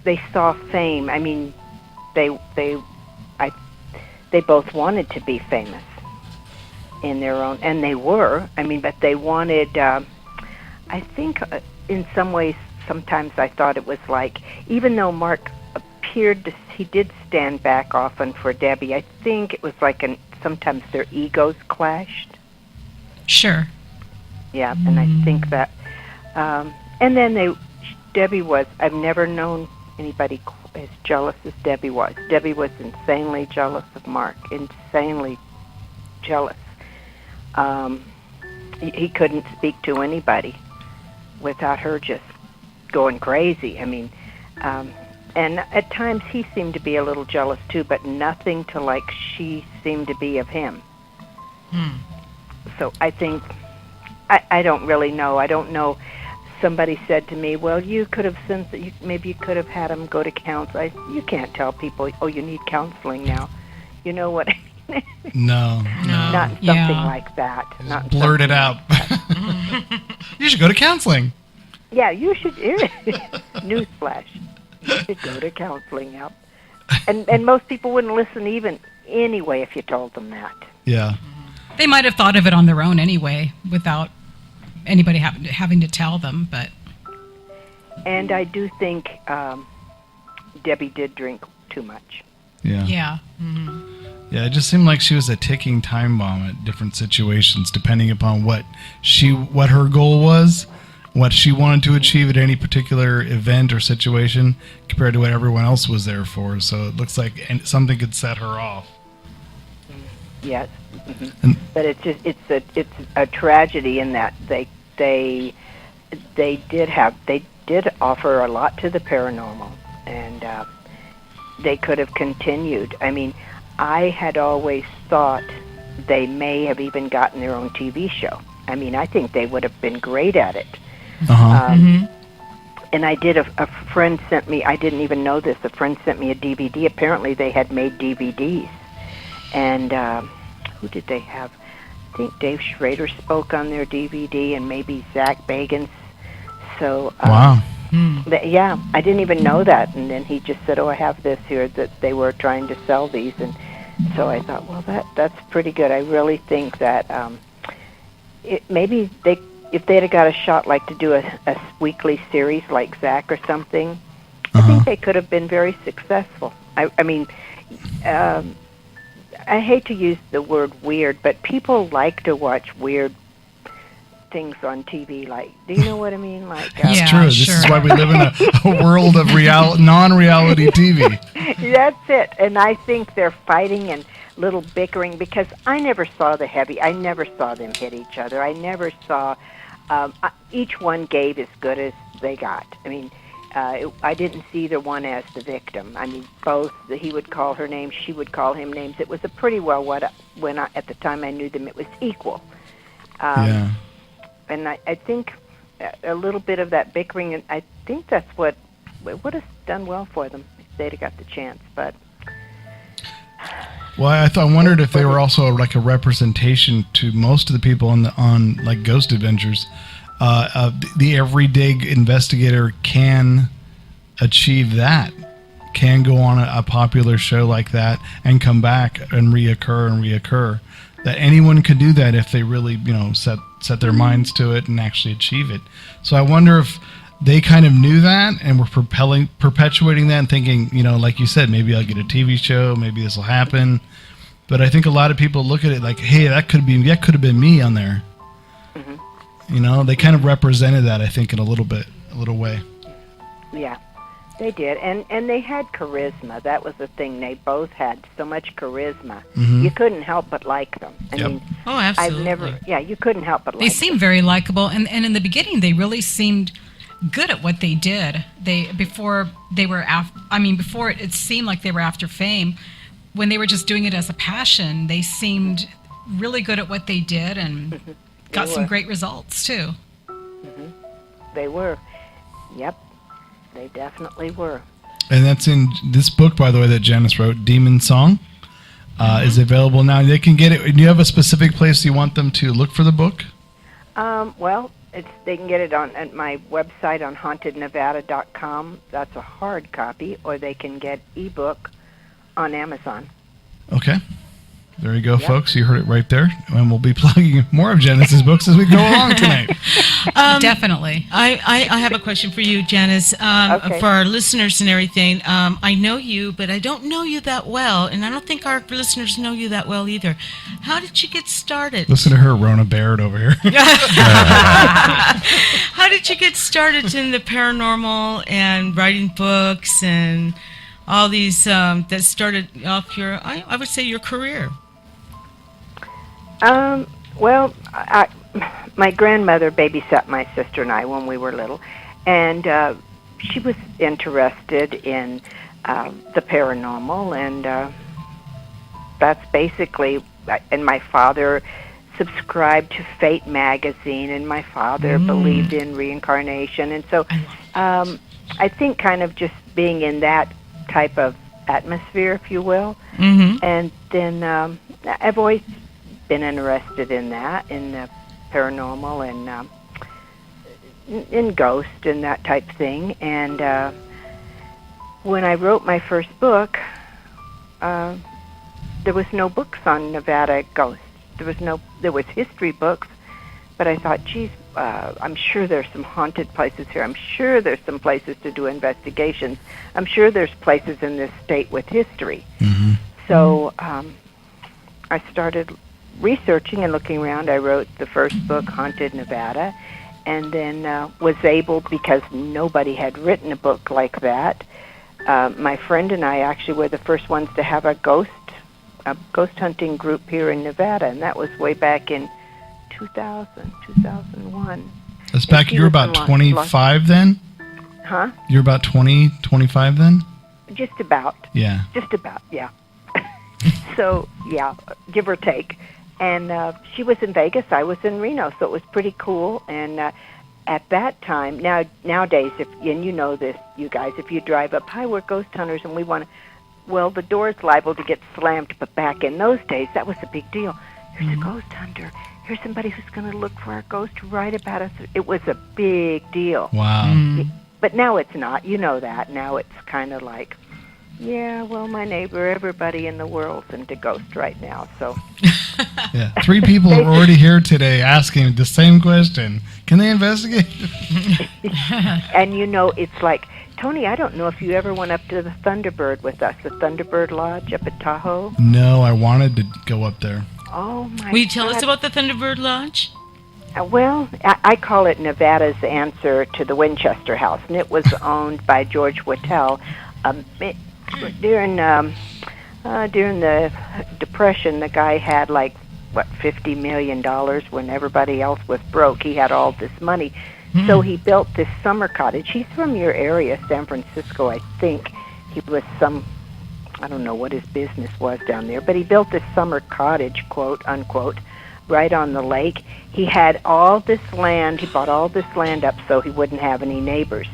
they saw fame. I mean, they both wanted to be famous in their own, and they were. I mean, but they wanted. I think in some ways, sometimes I thought it was like, even though Mark appeared to, he did stand back often for Debbie. I think it was like sometimes their egos clashed. Sure. Yeah, and I think that, and then Debbie was, I've never known anybody as jealous as Debbie was. Debbie was insanely jealous of Mark, insanely jealous. He couldn't speak to anybody without her just going crazy. I mean, and at times he seemed to be a little jealous too, but nothing to like she seemed to be of him. So I think, I don't really know. I don't know. Somebody said to me, well, you could have, maybe you could have had him go to counseling. You can't tell people, oh, you need counseling now. You know what I mean? No. Not something like that. Not blurt it out. You should go to counseling. Yeah, you should. Newsflash. You should go to counseling, yep. And most people wouldn't listen even anyway if you told them that. Yeah. They might have thought of it on their own anyway, without anybody having to tell them. But and I do think Debbie did drink too much. Yeah. Yeah. Yeah, it just seemed like she was a ticking time bomb at different situations, depending upon what her goal was, what she wanted to achieve at any particular event or situation, compared to what everyone else was there for. So it looks like something could set her off. Yes. But it's a tragedy in that they did offer a lot to the paranormal, and they could have continued. I mean, I had always thought they may have even gotten their own TV show. I mean, I think they would have been great at it. And I did. A friend sent me. I didn't even know this. A friend sent me a DVD. Apparently, they had made DVDs, and who did they have? I think Dave Schrader spoke on their DVD, and maybe Zach Bagans. So wow. Yeah, I didn't even know that. And then he just said, "Oh, I have this here that they were trying to sell these," and so I thought, well, that's pretty good. I really think that maybe if they'd have got a shot, like to do a weekly series like Zach or something, I think they could have been very successful. I mean, I hate to use the word weird, but people like to watch weird things on TV. Like, do you know what I mean? Like, it's true. Sure. This is why we live in a world of non-reality TV. That's it. And I think they're fighting and little bickering, because I never saw I never saw them hit each other. I never saw, each one gave as good as they got. I mean, I didn't see either one as the victim. I mean, both, he would call her names, she would call him names. It was a pretty well, at the time I knew them, it was equal. Yeah. And I think a little bit of that bickering, and I think that's what would have done well for them if they'd have got the chance. But well, I wondered if they were also like a representation to most of the people on like Ghost Adventures. The everyday investigator can achieve that, can go on a popular show like that and come back and reoccur. That anyone could do that if they really, set their minds to it and actually achieve it. So I wonder if they kind of knew that and were perpetuating that and thinking, like you said, maybe I'll get a TV show, maybe this will happen. But I think a lot of people look at it like, hey, that could have been me on there. They kind of represented that, I think, in a little way. Yeah, they did, and they had charisma. That was the thing. They both had so much charisma. You couldn't help but like them. I mean, absolutely. you couldn't help but like them. They seemed very likable, and in the beginning, they really seemed good at what they did. Before it seemed like they were after fame. When they were just doing it as a passion, they seemed really good at what they did and got some great results too. They were. Yep. They definitely were. And that's in this book, by the way, that Janice wrote, Demon Song, is available now. They can get it. Do you have a specific place you want them to look for the book? Well, they can get it at my website on hauntednevada.com. That's a hard copy, or they can get ebook on Amazon. Okay. There you go, folks. You heard it right there. And we'll be plugging more of Janice's books as we go along tonight. Definitely. I have a question for you, Janice. Okay. For our listeners and everything, I know you, but I don't know you that well, and I don't think our listeners know you that well either. How did you get started? Listen to her, Rona Baird over here. How did you get started in the paranormal and writing books and all these that started off your, I would say, your career? Well, my grandmother babysat my sister and I when we were little, and she was interested in the paranormal, and that's basically, and my father subscribed to Fate magazine, and my father believed in reincarnation, and so I think kind of just being in that type of atmosphere, if you will, and then I've always been interested in that, in the paranormal and in ghost and that type thing. And when I wrote my first book, there was no books on Nevada ghosts. There was history books, but I thought, geez, I'm sure there's some haunted places here. I'm sure there's some places to do investigations. I'm sure there's places in this state with history. So I started researching and looking around. I wrote the first book, Haunted Nevada, and then was able, because nobody had written a book like that. My friend and I actually were the first ones to have a ghost hunting group here in Nevada, and that was way back in 2001. That's back, you were about 25 then? Huh? You're about 20, 25 then? Just about. Yeah. Just about, yeah. So, yeah, give or take. And she was in Vegas, I was in Reno, so it was pretty cool. And at that time, nowadays, and you know this, you guys, if you drive up, hi, we're ghost hunters, and we want to, well, the door's liable to get slammed, but back in those days, that was a big deal. Here's a ghost hunter. Here's somebody who's going to look for our ghost to write about us. It was a big deal. Wow. But now it's not. You know that. Now it's kind of like, yeah, well, my neighbor, everybody in the world's into ghost right now, so. Yeah, 3 people are already here today asking the same question. Can they investigate? And you know, it's like, Tony, I don't know if you ever went up to the Thunderbird with us, the Thunderbird Lodge up at Tahoe. No, I wanted to go up there. Oh, my God. Will you tell us about the Thunderbird Lodge? Well, I call it Nevada's answer to the Winchester House, and it was owned by George Whittle. During the Depression, the guy had like, $50 million when everybody else was broke. He had all this money. So he built this summer cottage. He's from your area, San Francisco, I think. He was I don't know what his business was down there, but he built this summer cottage, quote, unquote, right on the lake. He had all this land. He bought all this land up so he wouldn't have any neighbors.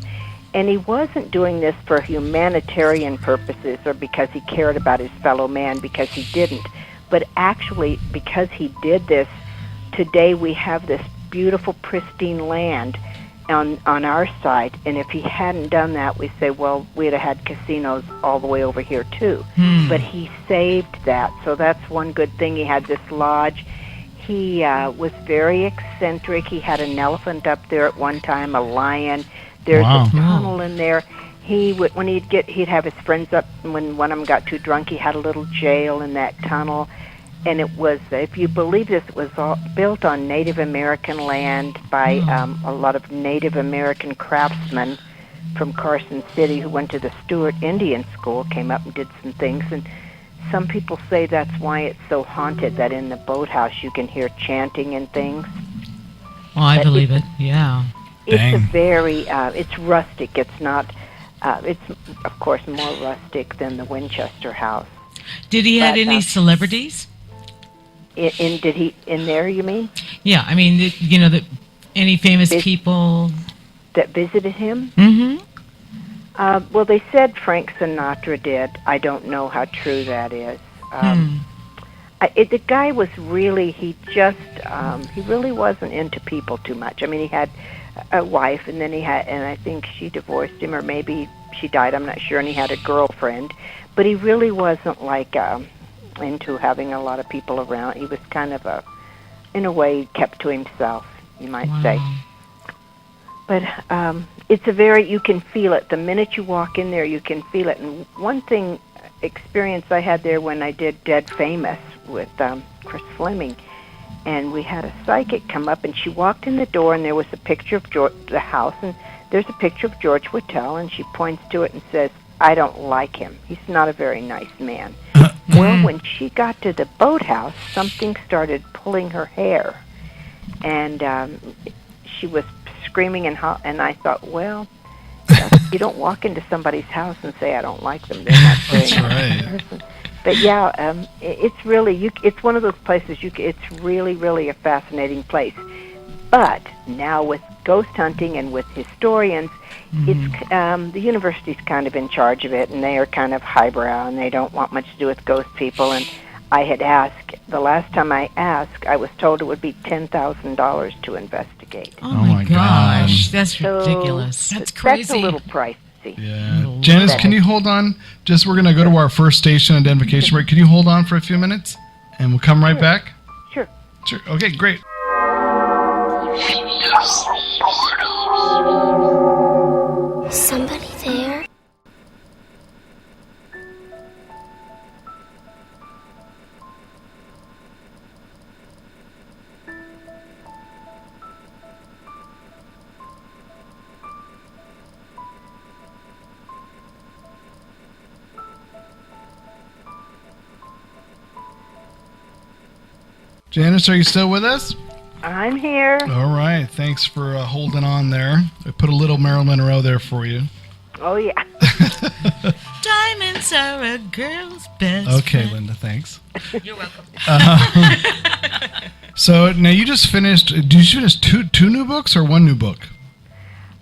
And he wasn't doing this for humanitarian purposes or because he cared about his fellow man, because he didn't. But actually, because he did this, today we have this beautiful, pristine land on our side. And if he hadn't done that, we say, well, we'd have had casinos all the way over here, too. But he saved that. So that's one good thing. He had this lodge. He was very eccentric. He had an elephant up there at one time, a lion. There's a tunnel in there. When he'd have his friends up, and when one of them got too drunk, he had a little jail in that tunnel. And it was, if you believe this, it was all built on Native American land by a lot of Native American craftsmen from Carson City who went to the Stewart Indian School, came up and did some things. And some people say that's why it's so haunted, that in the boathouse you can hear chanting and things. Well, I believe it, yeah. It's Dang. a very, it's rustic. It's not, it's of course more rustic than the Winchester house. Did he have But, any celebrities? Did he in there? You mean Yeah, I mean, any famous people? that visited him? Mm-hmm. Well, they said Frank Sinatra did. I don't know how true that is. The guy was really, he really wasn't into people too much. I mean, he had a wife, and then and I think she divorced him, or maybe she died, I'm not sure, and he had a girlfriend. But he really wasn't like into having a lot of people around. He was kind of in a way, kept to himself, you might say. But it's you can feel it. The minute you walk in there, you can feel it. And one experience I had there when I did Dead Famous with Chris Fleming, and we had a psychic come up, and she walked in the door, and there was a picture of the house, and there's a picture of George Whittle, and she points to it and says, "I don't like him. He's not a very nice man." Well, when she got to the boathouse, something started pulling her hair, and she was screaming, and I thought, well, you don't walk into somebody's house and say, "I don't like them." They're not very That's right. person. But yeah, it's really it's one of those places it's really, really a fascinating place. But now with ghost hunting and with historians, it's the university's kind of in charge of it, and they are kind of highbrow, and they don't want much to do with ghost people. And I had asked, the last time I asked, I was told it would be $10,000 to investigate. Oh my gosh, that's ridiculous. So That's crazy. That's a little pricey. Yeah. Janice, can you hold on? We're going to go to our first station identification break. Can you hold on for a few minutes? And we'll come right back? Sure. Sure. Okay, great. Somebody there? Janice, are you still with us? I'm here. All right. Thanks for holding on there. I put a little Marilyn Monroe there for you. Oh, yeah. Diamonds are a girl's best Okay, friend. Linda, thanks. You're welcome. So now you just finished, did you finish two new books or one new book?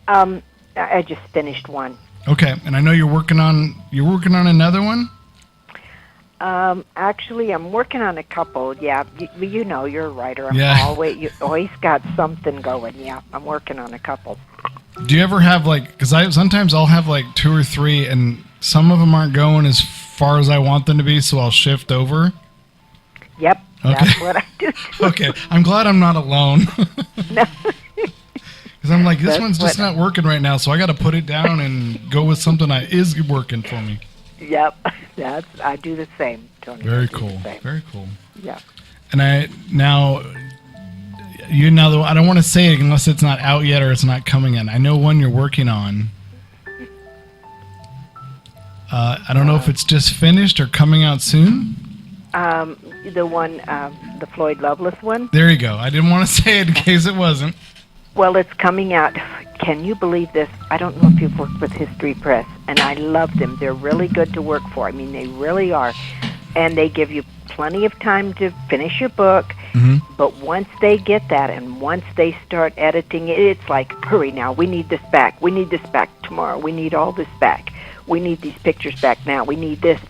I just finished one. Okay, and I know you're working on another one? Actually, I'm working on a couple. Yeah, you know, you're a writer. You always got something going. Yeah, I'm working on a couple. Do you ever have because sometimes I'll have two or three, and some of them aren't going as far as I want them to be, so I'll shift over. Yep, Okay. that's what I do. Okay, I'm glad I'm not alone. No. Because I'm like, this That's one's just not working right now, so I got to put it down and go with something that is working for me. Yep, I do the same, Tony. Very I do cool. the same. Very cool. Yeah. And I don't want to say it unless it's not out yet or it's not coming in. I know one you're working on. I don't know if it's just finished or coming out soon. The one, the Floyd Loveless one. There you go. I didn't want to say it in case it wasn't. Well, it's coming out. Can you believe this? I don't know if you've worked with History Press, and I love them. They're really good to work for. I mean, they really are. And they give you plenty of time to finish your book. Mm-hmm. But once they get that, and once they start editing it, it's like, hurry now. We need this back. We need this back tomorrow. We need all this back. We need these pictures back now. We need this.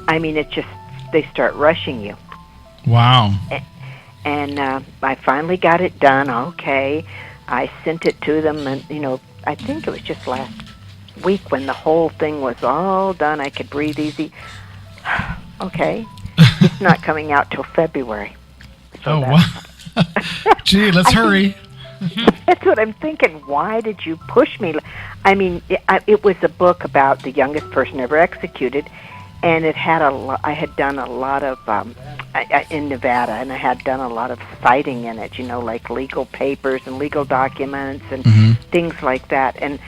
I mean, it's just, they start rushing you. Wow. And I finally got it done. Okay. I sent it to them, and, I think it was just last week when the whole thing was all done. I could breathe easy. Okay. It's not coming out till February. So wow. Gee, let's hurry. That's what I'm thinking. Why did you push me? I mean, it was a book about the youngest person ever executed, and it had I had done a lot of in Nevada, and I had done a lot of citing in it. Like legal papers and legal documents and things like that. And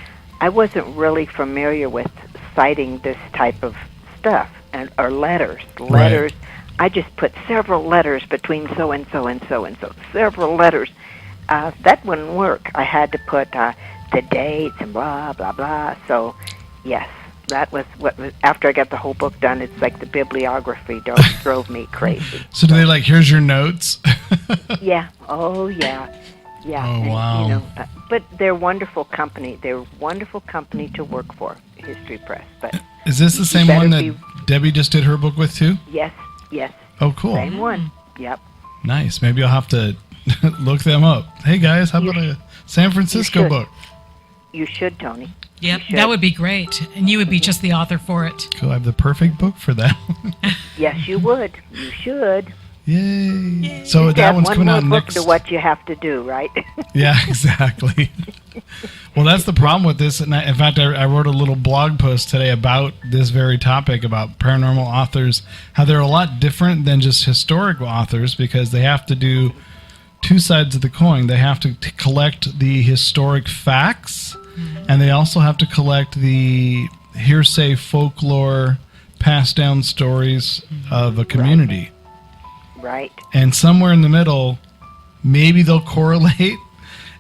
I wasn't really familiar with citing this type of stuff or letters. Letters. I just put several letters between so and so and so and so. Several letters. That wouldn't work. I had to put the dates and blah, blah, blah. So, yes, that was what was, after I got the whole book done, it's like the bibliography drove me crazy. So do they like, here's your notes? Yeah. Oh, yeah. Yeah. Oh, and, wow. You know, but they're wonderful company. They're wonderful company to work for, History Press. But Is this the same better one that be- Debbie just did her book with too? yes, yes. Oh, cool. Same one. Yep. Nice. Maybe I'll have to look them up. Hey guys, how about a San Francisco should. book? You should, Tony. Yep, You should. that would be great. And you would be just the author for it. Cool. I have the perfect book for that. Yes, you would. You should. Yay. So Just that add one's one coming more out book next. to what you have to do, right? Yeah, exactly. Well, that's the problem with this. And in fact, I wrote a little blog post today about this very topic, about paranormal authors, how they're a lot different than just historical authors because they have to do two sides of the coin. They have to collect the historic facts, and they also have to collect the hearsay folklore, passed down stories of a community. Right. And somewhere in the middle, maybe they'll correlate.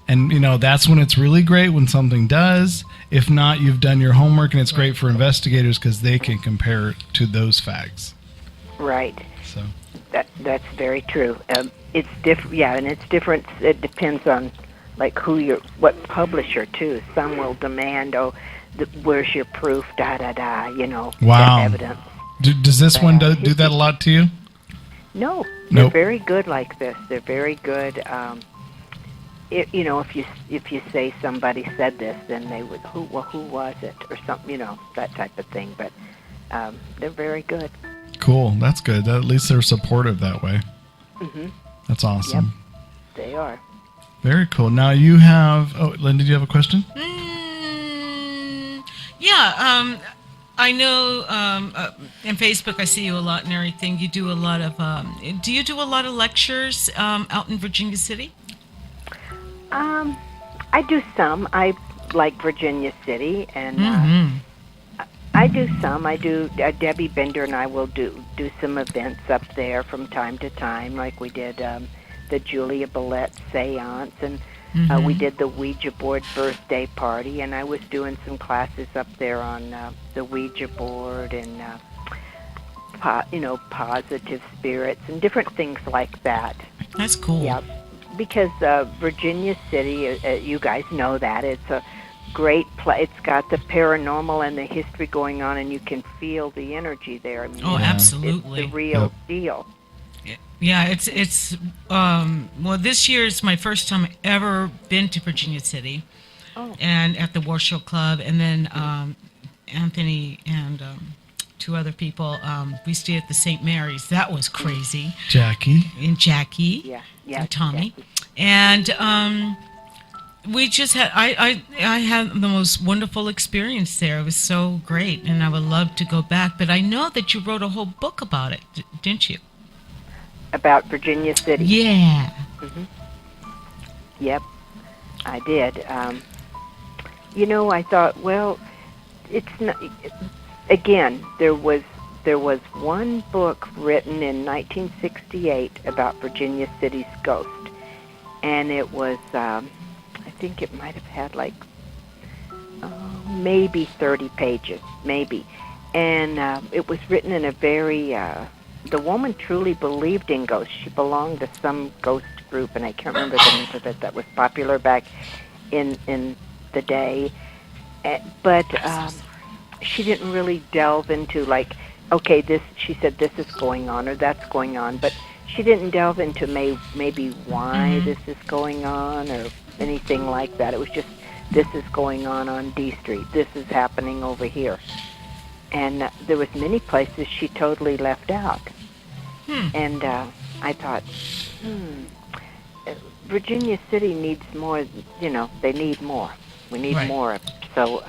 And, you know, that's when it's really great when something does. If not, you've done your homework, and it's great for investigators because they can compare it to those facts. Right. So That's very true. It's different. Yeah, and it's different. It depends on like what publisher too. Some will demand, where's your proof? Da da da. You know. Wow. Evidence. Does this one do that a lot to you? No, Nope. they're very good like this. They're very good. You know, if you say somebody said this, then they would who was it or something, you know, that type of thing. But they're very good. Cool. That's good. At least they're supportive that way. Mhm. That's awesome. Yep. They are. Very cool. Now you have. Oh, Lynn, did you have a question? Yeah, I know in Facebook I see you a lot and everything. You do a lot of, do you do a lot of lectures out in Virginia City? I do some. I like Virginia City, and I do some. I do. Debbie Bender and I will do some events up there from time to time, like we did the Julia Billette seance, and we did the Ouija board birthday party, and I was doing some classes up there on the Ouija board and positive spirits and different things like that. That's cool. Yeah, because Virginia City, you guys know that it's a great place. It's got the paranormal and the history going on, and you can feel the energy there. I mean, Absolutely. It's the real deal. Yeah, it's well, this year is my first time ever been to Virginia City, and at the Warshall Club, and then Anthony and two other people, we stayed at the St. Mary's. That was crazy. Jackie. And Jackie. Yeah, And Tommy. Jackie. And we just had, I had the most wonderful experience there. It was so great, and I would love to go back. But I know that you wrote a whole book about it, didn't you? About Virginia City. Yeah. Yep, I did. You know, I thought, well, it's not. Again, there was one book written in 1968 about Virginia City's ghost, and it was, I think it might have had like maybe 30 pages, maybe, and it was written in a very. The woman truly believed in ghosts. She belonged to some ghost group, and I can't remember the name of it, that was popular back in the day. But she didn't really delve into, like, okay, she said this is going on or that's going on, but she didn't delve into maybe why this is going on or anything like that. It was just, this is going on D Street. This is happening over here. And there was many places she totally left out. And I thought, Virginia City needs more, they need more. We need more. So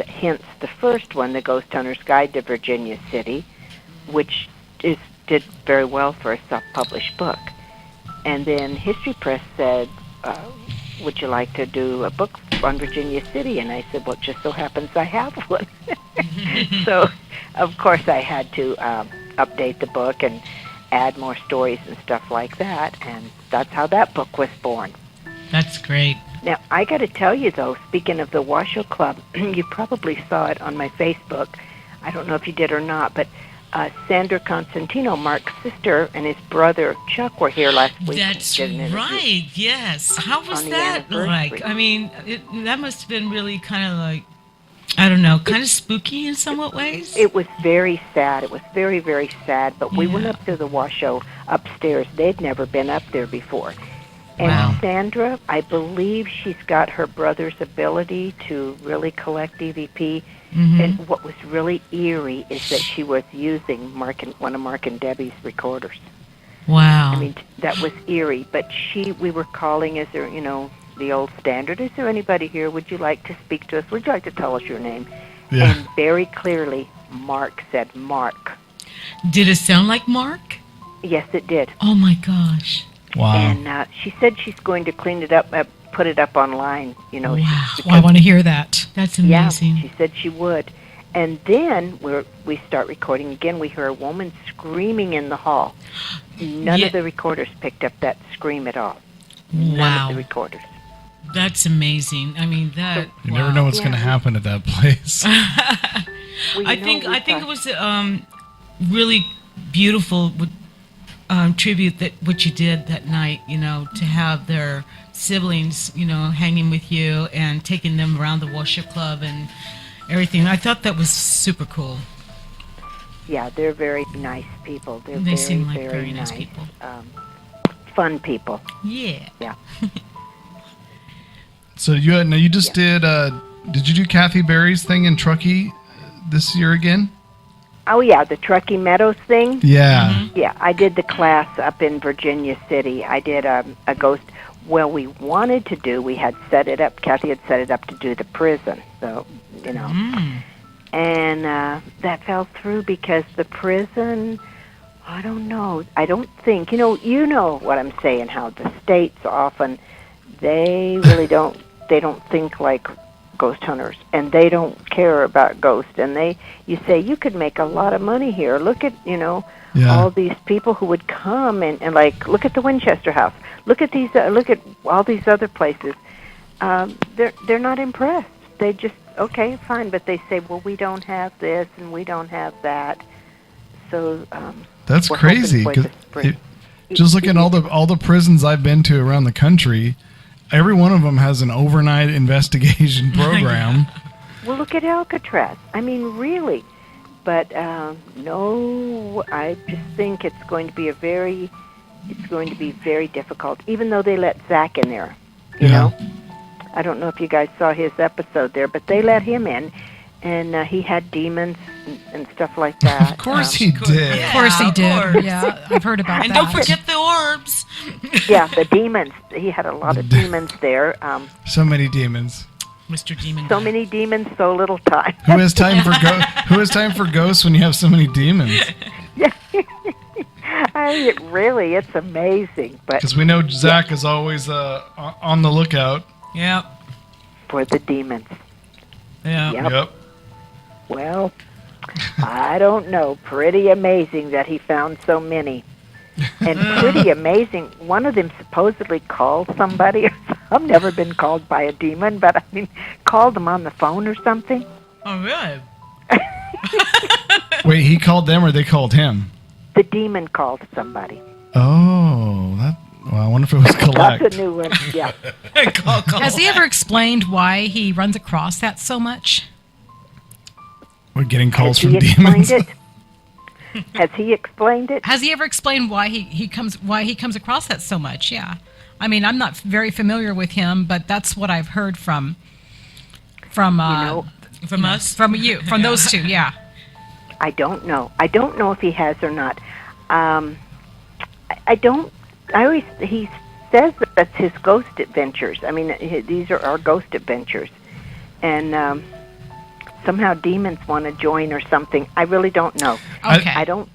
hence the first one, The Ghost Hunter's Guide to Virginia City, which did very well for a self-published book. And then History Press said, would you like to do a book on Virginia City? And I said, well, it just so happens I have one. So, of course, I had to update the book and add more stories and stuff like that. And that's how that book was born. That's great. Now, I got to tell you, though, speaking of the Washoe Club, you probably saw it on my Facebook. I don't know if you did or not, but Sandra Constantino, Mark's sister, and his brother Chuck were here last week. That's and did an interview right, yes. How was on the that anniversary. like? I mean, that must have been really kind of like, I don't know, kind of spooky in somewhat ways? It was very sad. It was very, very sad. But we went Yeah. up to the Washoe upstairs. They'd never been up there before. And Wow. Sandra, I believe she's got her brother's ability to really collect EVP. Mhm. And what was really eerie is that she was using one of Mark and Debbie's recorders. Wow. I mean, that was eerie. But we were calling, is there, the old standard, is there anybody here? Would you like to speak to us? Would you like to tell us your name? Yeah. And very clearly, Mark said Mark. Did it sound like Mark? Yes, it did. Oh my gosh. Wow. And she said she's going to clean it up, put it up online. Wow. because- Well, I want to hear that. That's Yeah, amazing. she said she would. And then we start recording again. We hear a woman screaming in the hall. None Yeah. of the recorders picked up that scream at all. None of Wow. the recorders. That's amazing. I mean, that. You never know what's going to happen at that place. Well, I you know, think we it thought- was really beautiful tribute that what you did that night. To have their siblings, hanging with you and taking them around the worship club and everything. I thought that was super cool. Yeah, they're very nice people. They're They very, seem like very, very nice people. Fun people. Yeah. Yeah. So you just did you do Kathy Berry's thing in Truckee this year again? Oh, yeah, the Truckee Meadows thing. Yeah. Yeah, I did the class up in Virginia City. I did a ghost. Well, we wanted to do, we had set it up, Kathy had set it up to do the prison. So, And that fell through because the prison, I don't know. I don't think, you know what I'm saying, how the states often, they really don't think like ghost hunters, and they don't care about ghosts. And you say, you could make a lot of money here. Look at, all these people who would come and like, look at the Winchester House. Look at these, look at all these other places. They're not impressed. They just, okay, fine, but they say, well, we don't have this and we don't have that. So That's we're crazy. hoping for 'cause the spring. just looking at all the prisons I've been to around the country, every one of them has an overnight investigation program. Well, look at Alcatraz. I mean, really. But no, I just think it's going to be very difficult. Even though they let Zach in there, you know. I don't know if you guys saw his episode there, but they let him in, and he had demons and stuff like that. Of course he did. Of course he of did. course. Yeah, I've heard about And that. don't forget the orbs. Yeah, the demons. He had a lot of demons there. So many demons. Mr. Demon. So many demons, so little time. Who has time for Who has time for ghosts when you have so many demons? It's amazing. But Because we know Zach is always on the lookout. Yep. for the demons. Yeah. Yep. Well, I don't know. Pretty amazing that he found so many. And pretty amazing. One of them supposedly called somebody. I've never been called by a demon, but I mean, called them on the phone or something. Oh, really? Wait, he called them or they called him? The demon called somebody. Oh, well, I wonder if it was collect. That's a new one. Yeah. Has he ever explained why he runs across that so much? We're getting calls Has from he demons. explained it? Has he explained it? Has he ever explained why he comes across that so much? Yeah, I mean, I'm not very familiar with him, but that's what I've heard from From us? from you, from those two. Yeah. I don't know. I don't know if he has or not. I don't. He says that that's his ghost adventures. I mean, these are our ghost adventures, and somehow demons want to join or something. I really don't know. Okay. I don't.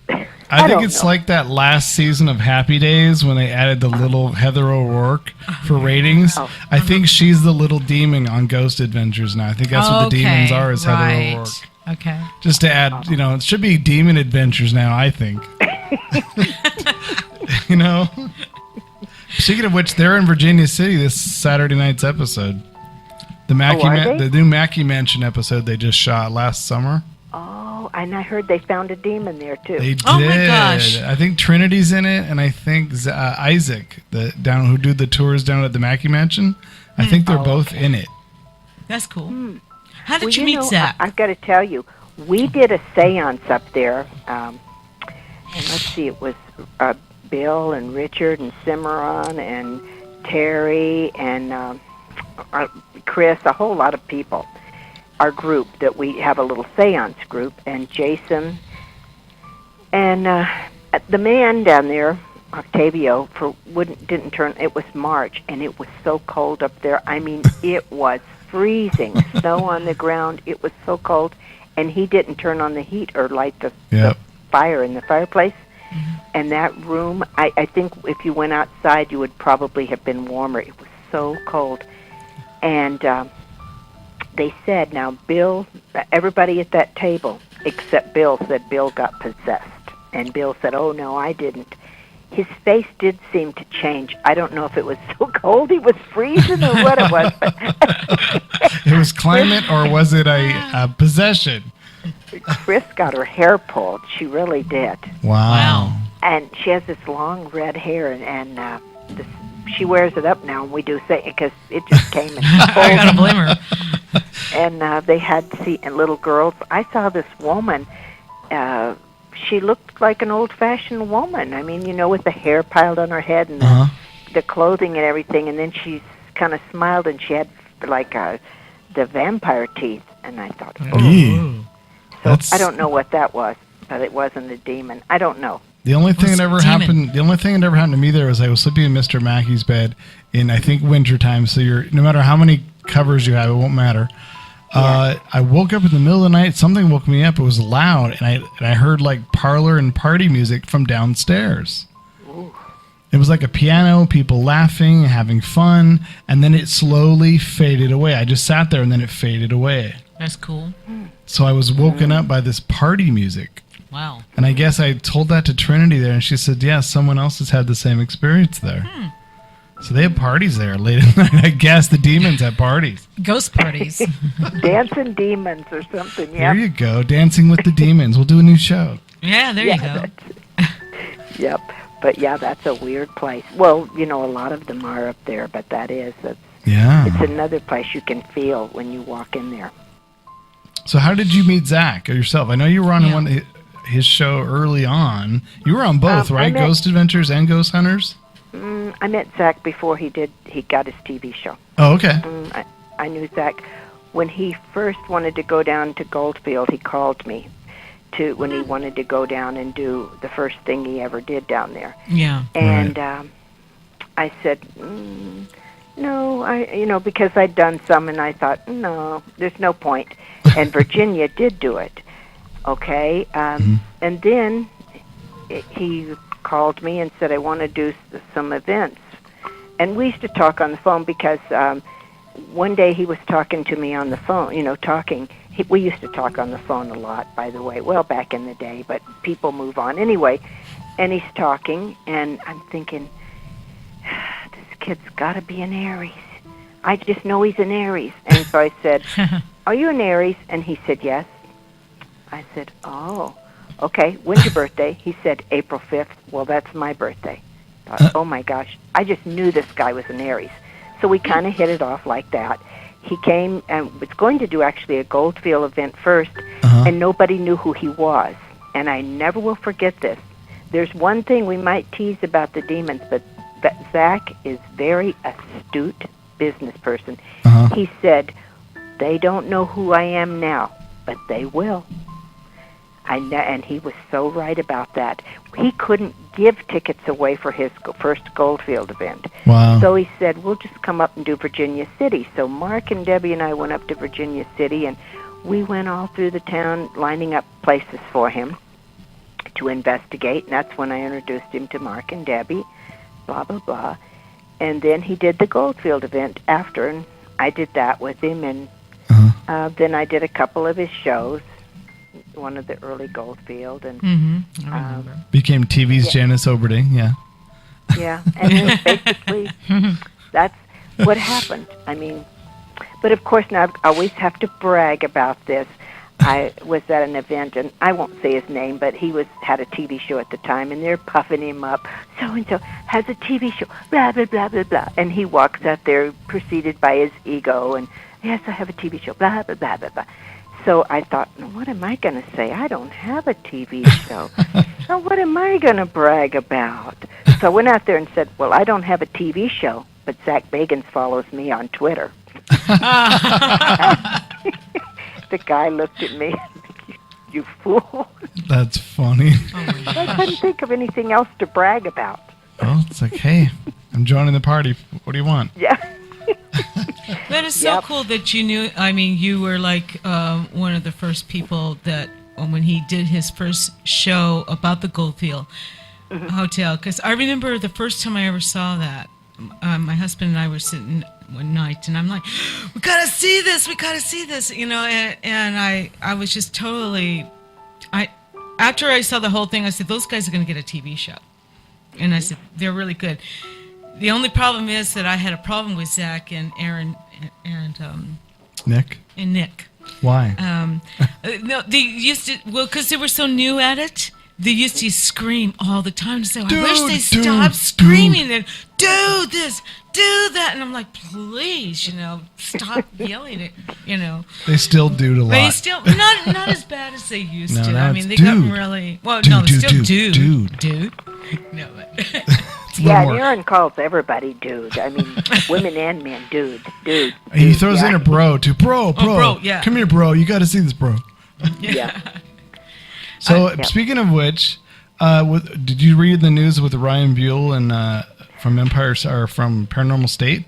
I think don't it's know. like that last season of Happy Days when they added the little Heather O'Rourke for ratings. Oh. I think she's the little demon on Ghost Adventures now. I think that's what the demons are, is Heather right. O'Rourke. Okay. Just to add, it should be Demon Adventures now, I think. Speaking of which, they're in Virginia City this Saturday night's episode. The the new Mackey Mansion episode they just shot last summer. Oh, and I heard they found a demon there too. They did. Oh my gosh! I think Trinity's in it, and I think Isaac, who do the tours down at the Mackey Mansion. I think they're both in it. That's cool. How did you meet Zach? I've got to tell you, we did a seance up there, and let's see, it was Bill and Richard and Cimarron and Terry and Chris, a whole lot of people. Our group that we have a little seance group, and Jason and the man down there, Octavio, didn't turn. It was March, and it was so cold up there. I mean, it was freezing, snow on the ground. It was so cold, and he didn't turn on the heat or light the fire in the fireplace. And that room, I think if you went outside, you would probably have been warmer. It was so cold, and they said, now Bill, everybody at that table except Bill said Bill got possessed, and Bill said, "Oh no, I didn't." His face did seem to change. I don't know if it was so cold he was freezing or what it was. It was climate, or was it a possession? Chris got her hair pulled. She really did. Wow. And she has this long red hair, and she wears it up now, and we do say because it just came in. I gotta blame her. And they had little girls. I saw this woman. She looked like an old-fashioned woman. I mean, with the hair piled on her head and the clothing and everything. And then she kind of smiled, and she had like the vampire teeth. And I thought, So I don't know what that was, but it wasn't a demon. I don't know. The only thing that ever happened to me there was I was sleeping in Mr. Mackey's bed in, I think, wintertime. So no matter how many covers you have, it won't matter. I woke up in the middle of the night. Something woke me up. It was loud, and I heard like parlor and party music from downstairs. Ooh. It was like a piano, people laughing, having fun, and then it slowly faded away. I just sat there, and then it faded away. That's cool. So I was woken up by this party music. Wow. And I guess I told that to Trinity there, and she said, yeah, someone else has had the same experience there. So they have parties there late at night. I guess the demons have parties. Ghost parties. Dancing demons or something, There you go. Dancing with the Demons. We'll do a new show. Yeah, there you go. Yep. But yeah, that's a weird place. Well, a lot of them are up there, but it's another place you can feel when you walk in there. So how did you meet Zach or yourself? I know you were on his show early on. You were on both, right? Ghost Adventures and Ghost Hunters? I met Zach before he got his TV show. Oh, okay. I knew Zach. When he first wanted to go down to Goldfield, he called me when he wanted to go down and do the first thing he ever did down there. Yeah. And I said, no, because I'd done some, and I thought, no, there's no point. And Virginia did do it, okay? And then he called me and said, I want to do some events. And we used to talk on the phone because one day he was talking to me on the phone, we used to talk on the phone a lot, by the way, well, back in the day, but people move on. Anyway, and he's talking, and I'm thinking, this kid's got to be an Aries. I just know he's an Aries. And so I said, are you an Aries? And he said, yes. I said, oh, okay. When's your birthday? He said, April 5th. Well, that's my birthday. I thought, oh, my gosh. I just knew this guy was an Aries. So we kind of hit it off like that. He came and was going to do actually a Goldfield event first, and nobody knew who he was. And I never will forget this. There's one thing we might tease about the demons, but Zach is very astute business person. He said, they don't know who I am now, but they will. And he was so right about that. He couldn't give tickets away for his first Goldfield event. Wow. So he said, we'll just come up and do Virginia City. So Mark and Debbie and I went up to Virginia City, and we went all through the town lining up places for him to investigate. And that's when I introduced him to Mark and Debbie, blah, blah, blah. And then he did the Goldfield event after, and I did that with him. And then I did a couple of his shows, one of the early Goldfield, and became TV's Janice Oberding. Yeah, Yeah, and then basically that's what happened. I mean, but of course now I always have to brag about this. I was at an event, and I won't say his name, but he had a TV show at the time, and they're puffing him up. So-and-so has a TV show, blah, blah, blah, blah, blah. And he walks out there preceded by his ego, and, yes, I have a TV show, blah, blah, blah, blah, blah. So I thought, what am I going to say? I don't have a TV show. So what am I going to brag about? So I went out there and said, well, I don't have a TV show, but Zach Bagans follows me on Twitter. The guy looked at me, you fool. That's funny. I couldn't think of anything else to brag about. Well, it's like, hey, I'm joining the party. What do you want? Yeah. That is so cool that you knew. I mean, you were like one of the first people that when he did his first show about the Goldfield Hotel. Because I remember the first time I ever saw that, my husband and I were sitting one night, and I'm like, we gotta see this, you know, and I was just totally, after I saw the whole thing, I said, those guys are gonna get a TV show. And I said, they're really good. The only problem is that I had a problem with Zach and Aaron and Nick? And Nick. Why? No, they used to, well, because they were so new at it. They used to scream all the time to say, I wish they stopped screaming and do this, do that. And I'm like, please, you know, stop yelling it, you know. They still do it a lot. They still, not as bad as they used to. now I mean, it's they got really, well, no, they still dude. No, but. Yeah, Aaron calls everybody dude. I mean, women and men, dude. He throws in a bro, too. Bro. Bro, yeah. Come here, bro. You got to see this, bro. Yeah. So, speaking of which, did you read the news with Ryan Buell and from from Paranormal State?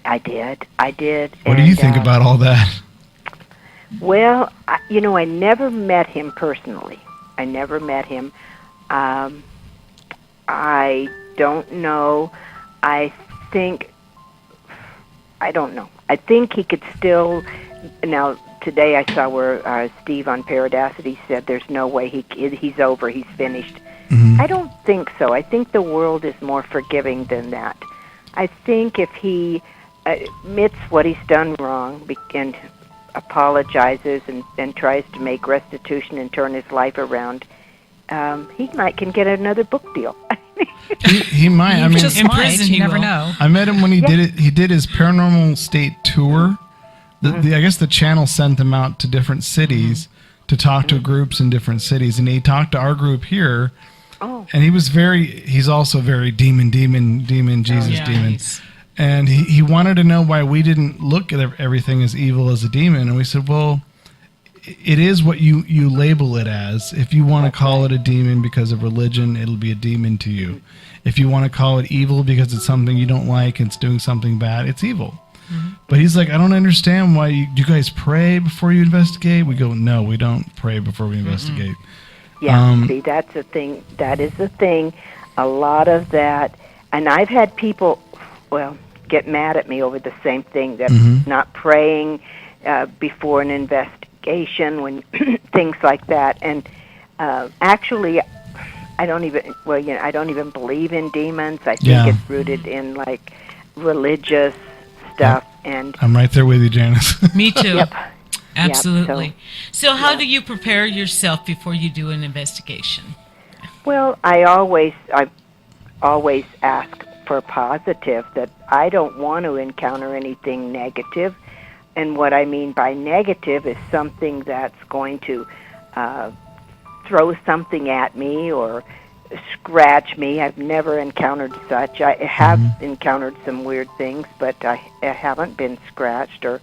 I did. What do you think about all that? Well, I never met him personally. I never met him. I don't know. I don't know. I think he could still. Now, today I saw where Steve on Paradacity said there's no way he's over, he's finished. Mm-hmm. I don't think so. I think the world is more forgiving than that. I think if he admits what he's done wrong and apologizes and tries to make restitution and turn his life around, he can get another book deal. he might. I mean, just in prison, you never know. I met him when he did it. He did his Paranormal State tour. I guess the channel sent them out to different cities to talk to groups in different cities, and he talked to our group here. Oh. And he's also very demon, Jesus, demon. And he wanted to know why we didn't look at everything as evil as a demon. And we said, well, it is what you label it as. If you want to call it a demon because of religion, it'll be a demon to you. If you want to call it evil because it's something you don't like and it's doing something bad, it's evil. Mm-hmm. But he's like, I don't understand why you guys pray before you investigate. We go, no, we don't pray before we investigate. Yeah, see, that's the thing. That is the thing. A lot of that, and I've had people, get mad at me over the same thing, that not praying before an investigation, when things like that. And actually, I don't even believe in demons. I think it's rooted in like religious stuff. And I'm right there with you, Janice. Me too. Yep. Absolutely. Yep, So how do you prepare yourself before you do an investigation? Well, I always ask for positive, that I don't want to encounter anything negative. And what I mean by negative is something that's going to throw something at me or scratch me. I've never encountered such. I have encountered some weird things, but I haven't been scratched or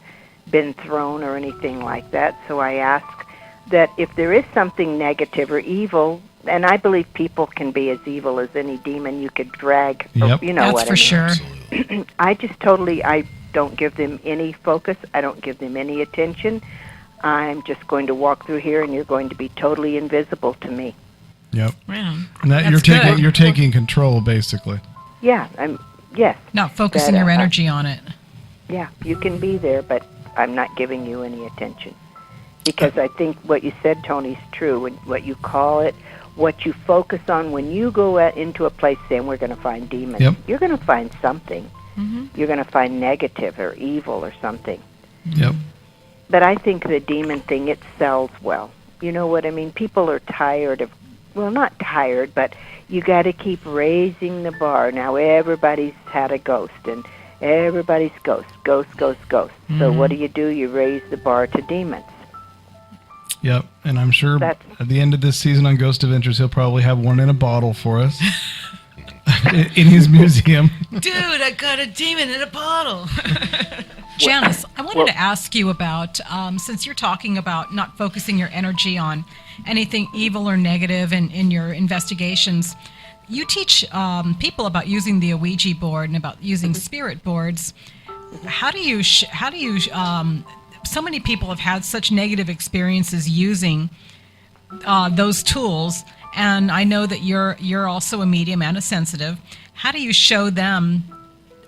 been thrown or anything like that. So I ask that if there is something negative or evil, and I believe people can be as evil as any demon you could drag. Yep. Or, you know That's what for I mean. sure. I don't give them any focus. I don't give them any attention. I'm just going to walk through here, and you're going to be totally invisible to me. Yep. Yeah. And that you're taking control, basically. Yeah. Yes. Not focusing your energy on it. Yeah, you can be there, but I'm not giving you any attention. Because I think what you said, Tony, is true. What you call it, what you focus on when you go into a place saying we're going to find demons. Yep. You're going to find something. You're going to find negative or evil or something. Yep. But I think the demon thing, it sells well. You know what I mean? People are tired of, well, not tired, but you got to keep raising the bar. Now everybody's had a ghost, and everybody's ghost. So what do? You raise the bar to demons. Yep, and I'm sure at the end of this season on Ghost Adventures, he'll probably have one in a bottle for us in his museum. Dude, I got a demon in a bottle. Janice, I wanted to ask you about, since you're talking about not focusing your energy on anything evil or negative in your investigations, you teach people about using the Ouija board and about using spirit boards. How do you so many people have had such negative experiences using those tools, and I know that you're also a medium and a sensitive. How do you show them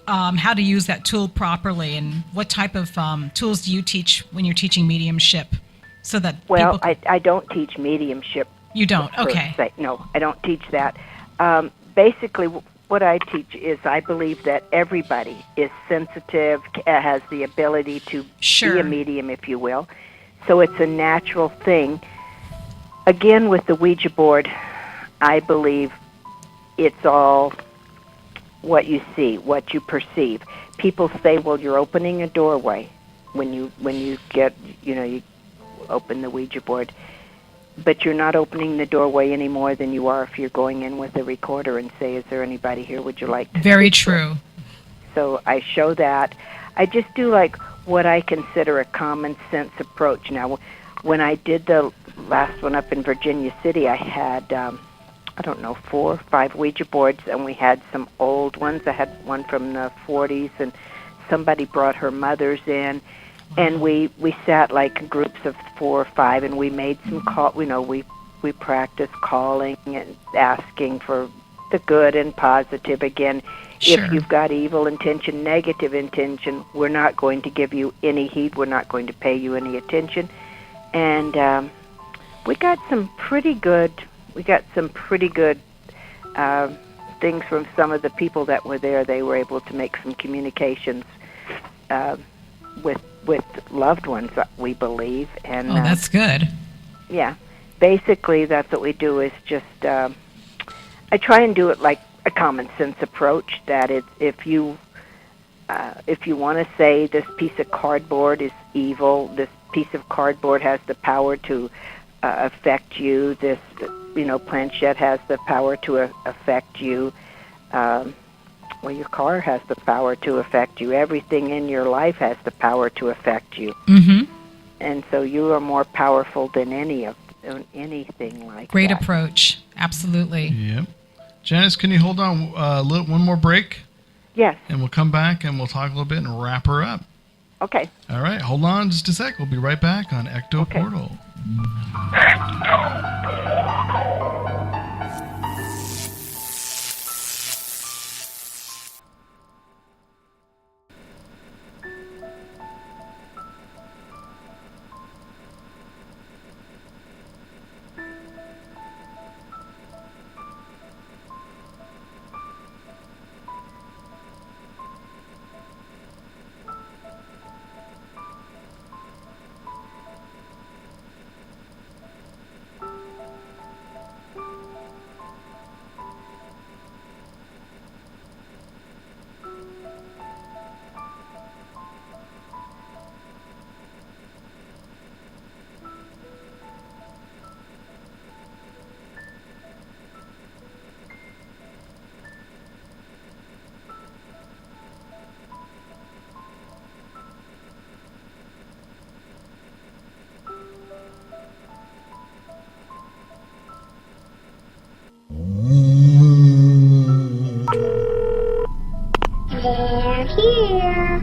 how to use that tool properly, and what type of tools do you teach when you're teaching mediumship? So that I don't teach mediumship. You don't? Okay. No, I don't teach that. Basically, what I teach is I believe that everybody is sensitive, has the ability to be a medium, if you will. So it's a natural thing. Again, with the Ouija board, I believe it's all what you see, what you perceive. People say, well, you're opening a doorway when you get, you open the Ouija board. But you're not opening the doorway any more than you are if you're going in with a recorder and say, is there anybody here? Would you like to? Very true. So I show that. I just do like what I consider a common sense approach. Now, when I did the last one up in Virginia City, I had, 4 or 5 Ouija boards, and we had some old ones. I had one from the 40s, and somebody brought her mother's in. And we sat like groups of 4 or 5, and we made some call. We practiced calling and asking for the good and positive. Again, if you've got evil intention, negative intention, we're not going to give you any heed. We're not going to pay you any attention. And we got some pretty good. Things from some of the people that were there. They were able to make some communications with loved ones, we believe. And that's good. Yeah, basically that's what we do. Is just I try and do it like a common sense approach. That if you want to say this piece of cardboard is evil, this piece of cardboard has the power to affect you. This planchette has the power to affect you. Your car has the power to affect you. Everything in your life has the power to affect you. Mm-hmm. And so you are more powerful than anything like Great that. approach. Absolutely. Yep. Janice, can you hold on one more break? Yes. And we'll come back and we'll talk a little bit and wrap her up. Okay. All right. Hold on just a sec. We'll be right back on Ecto Portal. They're here.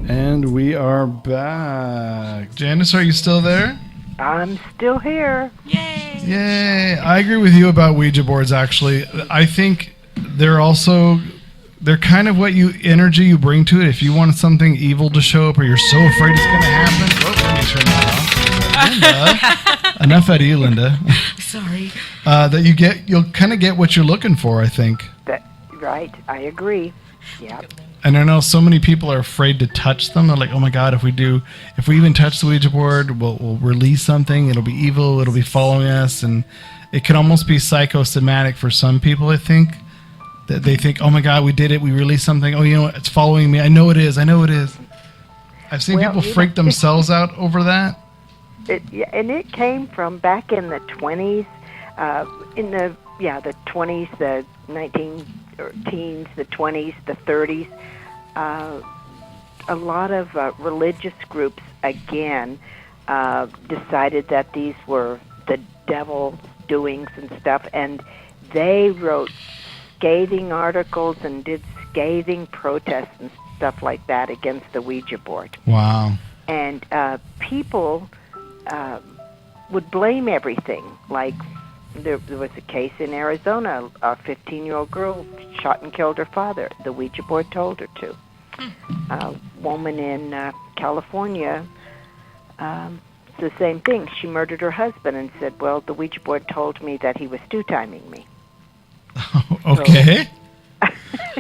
And we are back. Janice, are you still there? I'm still here. Yay! I agree with you about Ouija boards, actually. I think they're kind of what energy you bring to it. If you want something evil to show up or you're so afraid it's going to happen, let me turn that off. Linda. Enough out of you, Linda. Sorry. That you'll kind of get what you're looking for, I think. Right, I agree. Yeah. And I know so many people are afraid to touch them. They're like, oh my God, if we even touch the Ouija board, we'll release something. It'll be evil. It'll be following us. And it can almost be psychosomatic for some people, I think. That they think, oh my God, we did it. We released something. Oh, you know what? It's following me. I know it is. I've seen people freak themselves out over that. And it came from back in the 20s, the 20s, the 19 teens, the 20s, the 30s. A lot of religious groups, again, decided that these were the devil's doings and stuff, and they wrote scathing articles and did scathing protests and stuff like that against the Ouija board. Wow. And people would blame everything. Like there was a case in Arizona, a 15-year-old girl shot and killed her father. The Ouija board told her to. A woman in California, the same thing. She murdered her husband and said, well, the Ouija board told me that he was two-timing me. Okay.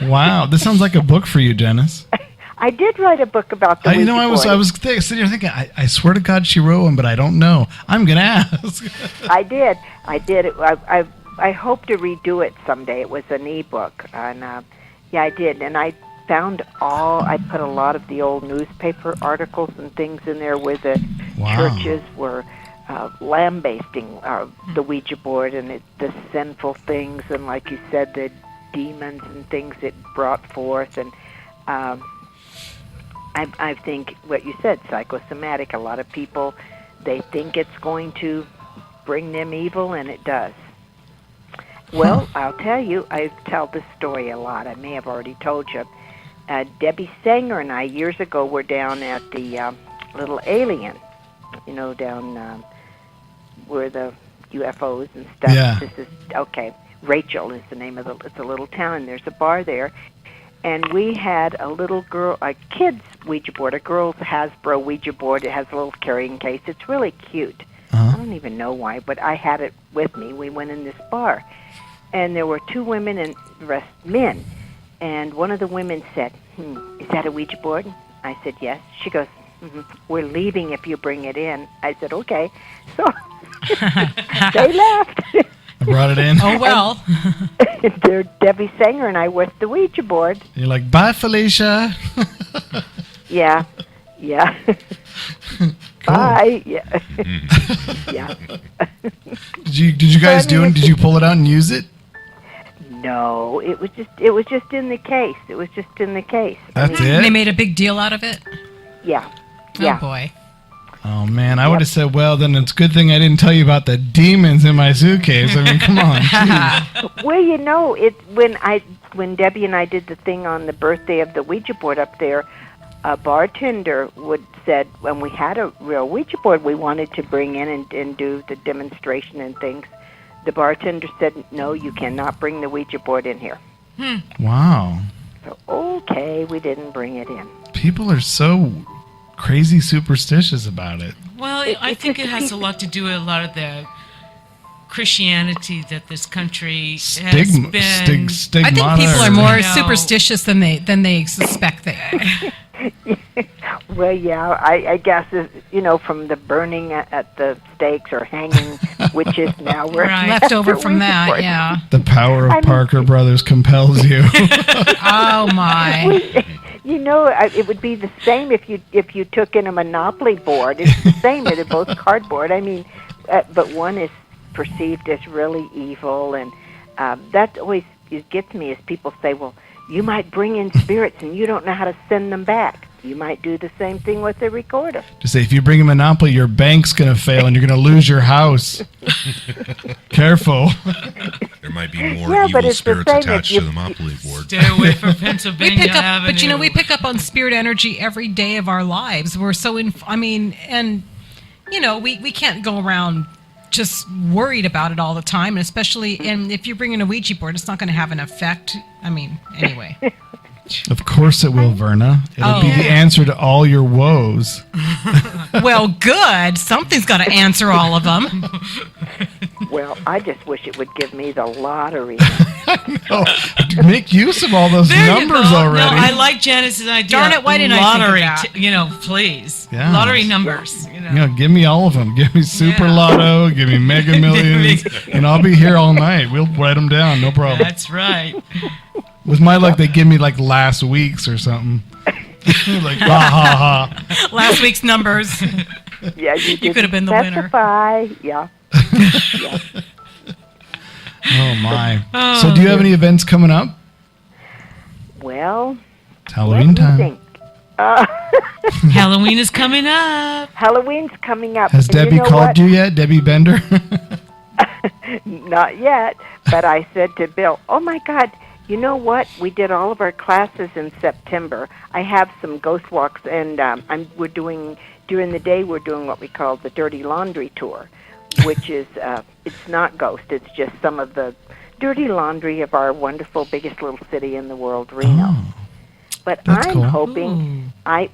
Wow, this sounds like a book for you, Janice. I did write a book about the Ouija board. I was sitting here thinking, I swear to God she wrote one, but I don't know. I'm going to ask. I did. I hope to redo it someday. It was an ebook. And I did. And I put a lot of the old newspaper articles and things in there where the churches were lambasting the Ouija board and the sinful things, and like you said, the demons and things it brought forth. And I think what you said, psychosomatic, a lot of people, they think it's going to bring them evil, and it does. Well, I'll tell you, I tell this story a lot. I may have already told you. Debbie Sanger and I, years ago, were down at the Little Alien, down where the UFOs and stuff. Yeah. This is, okay, Rachel is the name of it's a little town, and there's a bar there. And we had a little girl, a kid's Ouija board, a girl's Hasbro Ouija board. It has a little carrying case. It's really cute. I don't even know why, but I had it with me. We went in this bar, and there were two women and the rest men. And one of the women said, is that a Ouija board? I said, yes. She goes, we're leaving if you bring it in. I said, okay. So they left. I brought it in. Oh, well. They're Debbie Sanger and I with the Ouija board. You're like, bye, Felicia. Yeah. Cool. Bye. Yeah. Yeah. Did you guys do it? Did you pull it out and use it? No, it was just in the case. It was just in the case. That's it? They made a big deal out of it? Yeah. Oh, boy. Oh, man, I would have said, well, then it's a good thing I didn't tell you about the demons in my suitcase. I mean, come on. Well, when Debbie and I did the thing on the birthday of the Ouija board up there, a bartender said when we had a real Ouija board we wanted to bring in and do the demonstration and things. The bartender said, no, you cannot bring the Ouija board in here. Wow. So, okay, we didn't bring it in. People are so crazy superstitious about it. Well, I think it has a lot to do with a lot of the Christianity that this country has been. Stigmata. I think people are more superstitious than they suspect they are. Well, yeah, I guess, from the burning at the stakes or hanging witches now. We're left over from that, yeah. The power of Parker Brothers compels you. Oh, my. It would be the same if you took in a Monopoly board. It's the same. They're both cardboard. I mean, but one is perceived as really evil, and that always gets me as people say, well, you might bring in spirits and you don't know how to send them back. You might do the same thing with the recorder. Just say, if you bring a Monopoly, your bank's going to fail and you're going to lose your house. Careful. There might be more evil spirits attached to the Monopoly board. Stay away from Pennsylvania Avenue. We pick up on spirit energy every day of our lives. We're so we can't go around just worried about it all the time, and especially, and if you bring in a Ouija board, it's not going to have an effect. I mean, anyway. Of course it will, Verna. It'll be the answer to all your woes. Well, good. Something's got to answer all of them. Well, I just wish it would give me the lottery. Make use of all those There numbers you go. already. No, I like Janice's idea. Darn it, why didn't I think of lottery, that? Please. Yeah. Lottery numbers. Give me all of them. Give me Super Yeah. Lotto. Give me Mega Millions. And I'll be here all night. We'll write them down. No problem. That's right. With my luck, they give me like last week's or something. Like, ha ha ha. Last week's numbers. Yeah, You could have been the winner. specify. Yeah. Yeah. Oh, my. So, do you have any events coming up? Well, It's Halloween let me time. think. Halloween is coming up. Halloween's coming up. Has and Debbie you know called what? you yet? Debbie Bender? Not yet, but I said to Bill, "Oh my God, you know what? We did all of our classes in September. I have some ghost walks, and we're doing during the day. We're doing what we call the Dirty Laundry Tour, which is it's not ghost. It's just some of the dirty laundry of our wonderful, biggest little city in the world, Reno. But That's I'm cool. hoping I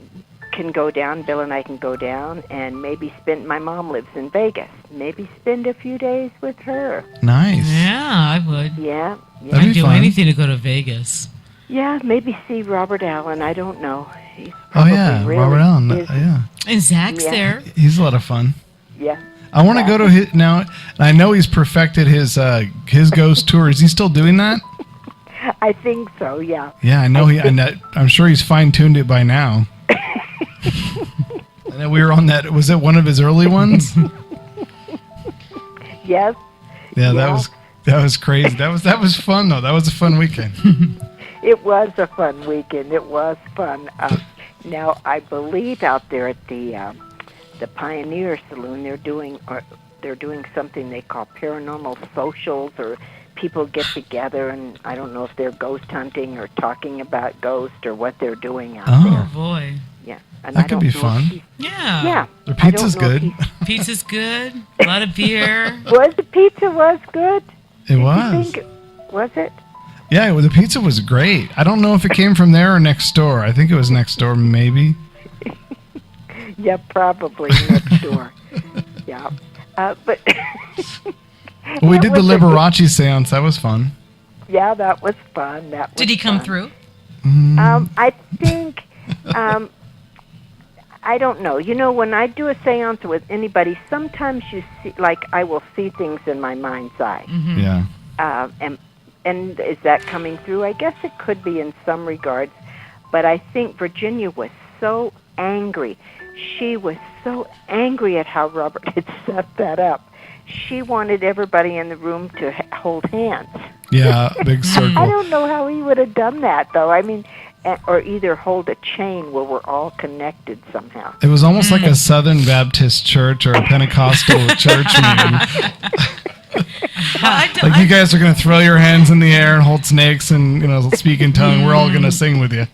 can go down. Bill and I can go down and maybe spend. My mom lives in Vegas. Maybe spend a few days with her. Nice. Yeah, I would. Yeah, yeah. That'd I'd be do fun. anything to go to Vegas. Yeah, maybe see Robert Allen. I don't know. He's Oh, probably yeah. really Robert Allen. is- Yeah. And Zach's Yeah. there. He's a lot of fun. Yeah. I want to go to his now. And I know he's perfected his ghost tour. Is he still doing that? I think so. Yeah. Yeah, I know I'm sure he's fine tuned it by now. I know we were on that. Was it one of his early ones? Yes. Yeah, Yeah. that was crazy. That was fun though. That was a fun weekend. It was a fun weekend. It was fun. Now I believe out there at the Pioneer Saloon, they're doing something they call paranormal socials, or people get together, and I don't know if they're ghost hunting or talking about ghosts or what they're doing out Oh. there. Boy. Yeah, and That I could don't be know if fun. he's- Yeah. Yeah, Their I don't pizza's know if good. he's- Pizza's good. A lot of beer. Was the pizza was good? It You was. think was it? Yeah, well, the pizza was great. I don't know if it came from there or next door. I think it was next door, maybe. Yeah, probably next door. Yeah, but Well, we That did the was a- Liberace seance. That was fun. yeah, that was fun. That was Did he come fun. through? I think, I don't know. You know, when I do a seance with anybody, sometimes you see, like, I will see things in my mind's eye. Yeah. And is that coming through? I guess it could be in some regards, but I think Virginia was so angry. She was so angry at how Robert had set that up. She wanted everybody in the room to hold hands. Yeah, big I circle. don't know how he would have done that, though. I mean, or either hold a chain where we're all connected somehow. It was almost like a Southern Baptist church or a Pentecostal church meeting. Like you guys are going to throw your hands in the air and hold snakes and speak in tongue. We're all going to sing with you.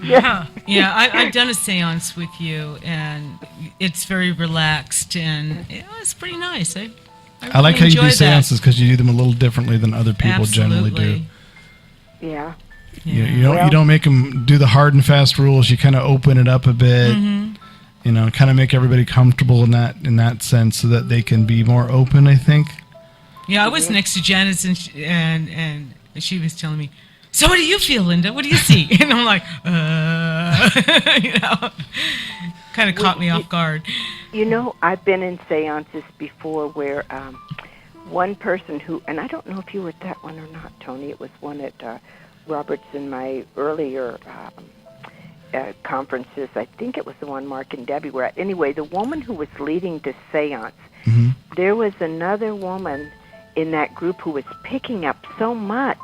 Yeah. I've done a seance with you, and it's very relaxed, and it's pretty nice. I like how you do enjoy that. seances because you do them a little differently than other people generally do. Absolutely. Yeah. You don't make them do the hard and fast rules. You kind of open it up a bit. Kind of make everybody comfortable in that sense, so that they can be more open. I think. Yeah, I was next to Janice, and she was telling me, "So what do you feel, Linda? What do you see?" And I'm like, kind of caught me off guard. You know, I've been in seances before where one person who, and I don't know if you were at that one or not, Tony. It was one at Roberts in my earlier conferences. I think it was the one Mark and Debbie were at. Anyway, the woman who was leading the seance, there was another woman in that group who was picking up so much.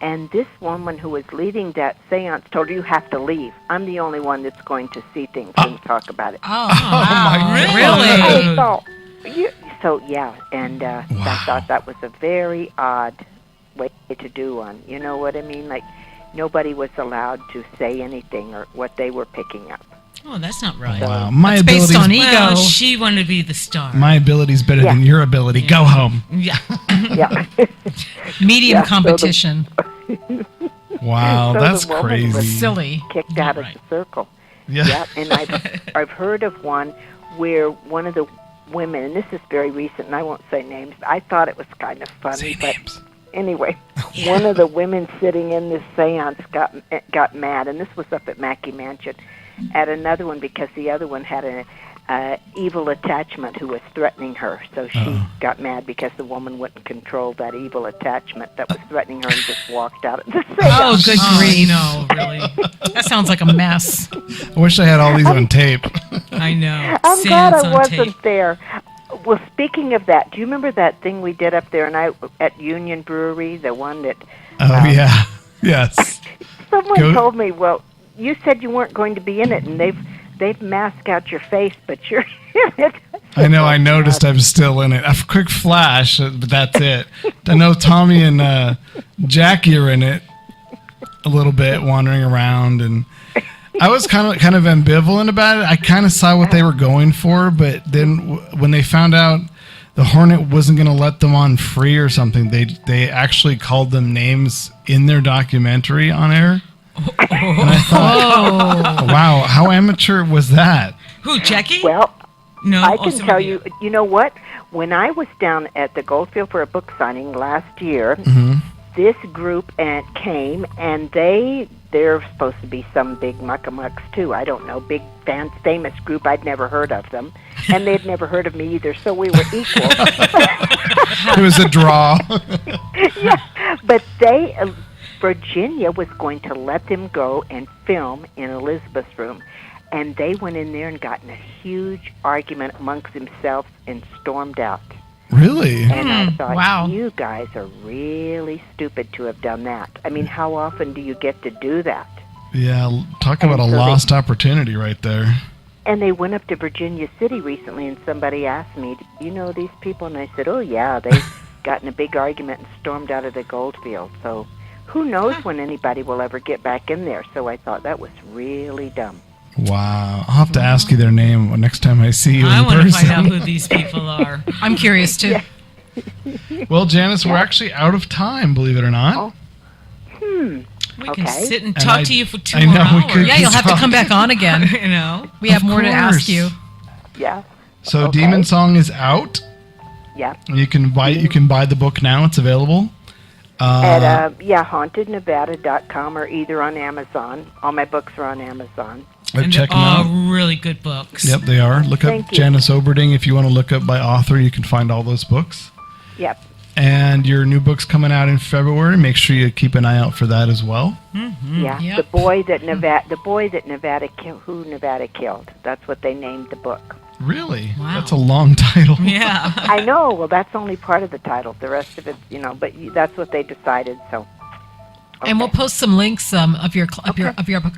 And this woman who was leading that seance told her, "You have to leave. I'm the only one that's going to see things and talk about it." Really? So yeah, and I thought that was a very odd way to do one. You know what I mean? Like nobody was allowed to say anything or what they were picking up. Oh, that's not right. Wow, my It's based abilities. on ego. Well, she wanted to be the star. My ability's better Yeah. than your ability. Go home. Yeah. Yeah. Medium Yeah, so the- competition. Wow, So that's the woman crazy. was Silly. kicked out of the circle. Yeah. Yep, and I've heard of one where one of the women, and this is very recent, and I won't say names. I thought it was kind of funny, but anyway, one of the women sitting in this seance got mad, and this was up at Mackey Mansion, at another one because the other one had an evil attachment who was threatening her. So she got mad because the woman wouldn't control that evil attachment that was threatening her and just walked out of the seance. Oh, good grief. No, really. That sounds like a mess. I wish I had all these on tape. I know. I'm glad Seance I on wasn't tape. there. Well, speaking of that, do you remember that thing we did up there at Union Brewery, the one that... Oh, yeah. Yes. Someone told me, well, you said you weren't going to be in it, and they've masked out your face, but you're in it. I know, I noticed I'm still in it. A quick flash, but that's it. I know Tommy and Jackie are in it a little bit, wandering around, and I was kind of ambivalent about it. I kind of saw what they were going for, but then when they found out the Hornet wasn't going to let them on free or something, they actually called them names in their documentary on air. And I thought, wow, how amateur was that? Who, Jackie? Well, no, I can tell you, you know what? When I was down at the Goldfield for a book signing last year, this group came, and they're supposed to be some big muckamucks, too. I don't know, big, famous group. I'd never heard of them, and they'd never heard of me either, so we were equal. It was a draw. Yeah, but Virginia was going to let them go and film in Elizabeth's room. And they went in there and got in a huge argument amongst themselves and stormed out. Really? And I thought, wow. You guys are really stupid to have done that. I mean, how often do you get to do that? Yeah, talk about a lost opportunity right there. And they went up to Virginia City recently, and somebody asked me, do you know these people? And I said, oh, yeah, they got in a big argument and stormed out of the Goldfield. So who knows when anybody will ever get back in there. So I thought that was really dumb. Wow. I'll have to ask you their name next time I see you in person. I want to find out who these people are. I'm curious, too. Yeah. Well, Janice, we're actually out of time, believe it or not. We can Okay. sit and talk to you for 2 I more know, we hours. could Yeah, you'll have to come back on again. You know, we have more to ask course. you. Yeah. So Okay. Demon Song is out. Yeah. You can buy the book now. It's available. At hauntednevada.com or either on Amazon. All my books are on Amazon. And Check they're them all out. really good books. Yep, they are. Look up Thank you. Janice Oberding. If you want to look up by author, you can find all those books. Yep. And your new book's coming out in February. Make sure you keep an eye out for that as well. Yeah. Yep. The boy that Nevada killed. That's what they named the book. Really? Wow. That's a long title. Yeah. I know. Well, that's only part of the title. The rest of it, but that's what they decided. So. And we'll post some links of your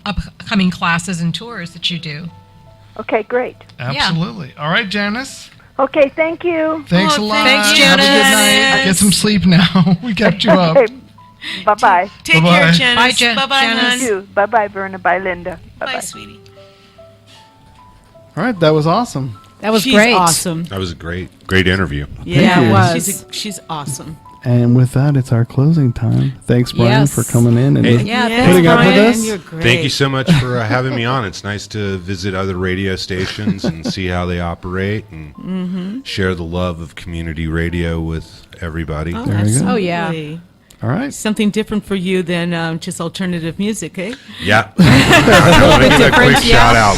upcoming classes and tours that you do. Okay, great. Absolutely. All right, Janice. Okay, thank you. Thanks a lot. thanks, Have a good Janice. night. Get some sleep now. We kept you up. Okay, bye-bye. Take Bye-bye. care, Janice. Bye, Bye-bye, Janice. You too. Bye-bye, Verna. Bye, Linda. Bye, sweetie. All right, that was awesome. That was She's great. awesome. That was a great interview. Yeah, you. it was. She's awesome. And with that, it's our closing time. Thanks, Brian, Yes. for coming in and Yeah, putting up with Brian, us. you're great. Thank you so much for having me on. It's nice to visit other radio stations and see how they operate and share the love of community radio with everybody. Oh, There you go. Oh, yeah. absolutely. All right. Something different for you than just alternative music, eh? Yeah. I want to give a quick shout out.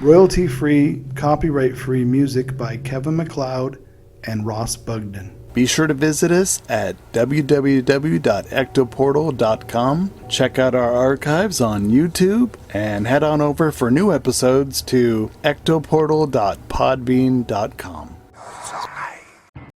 Royalty-free, copyright-free music by Kevin MacLeod and Ross Bugden. Be sure to visit us at www.ectoportal.com. Check out our archives on YouTube and head on over for new episodes to ectoportal.podbean.com.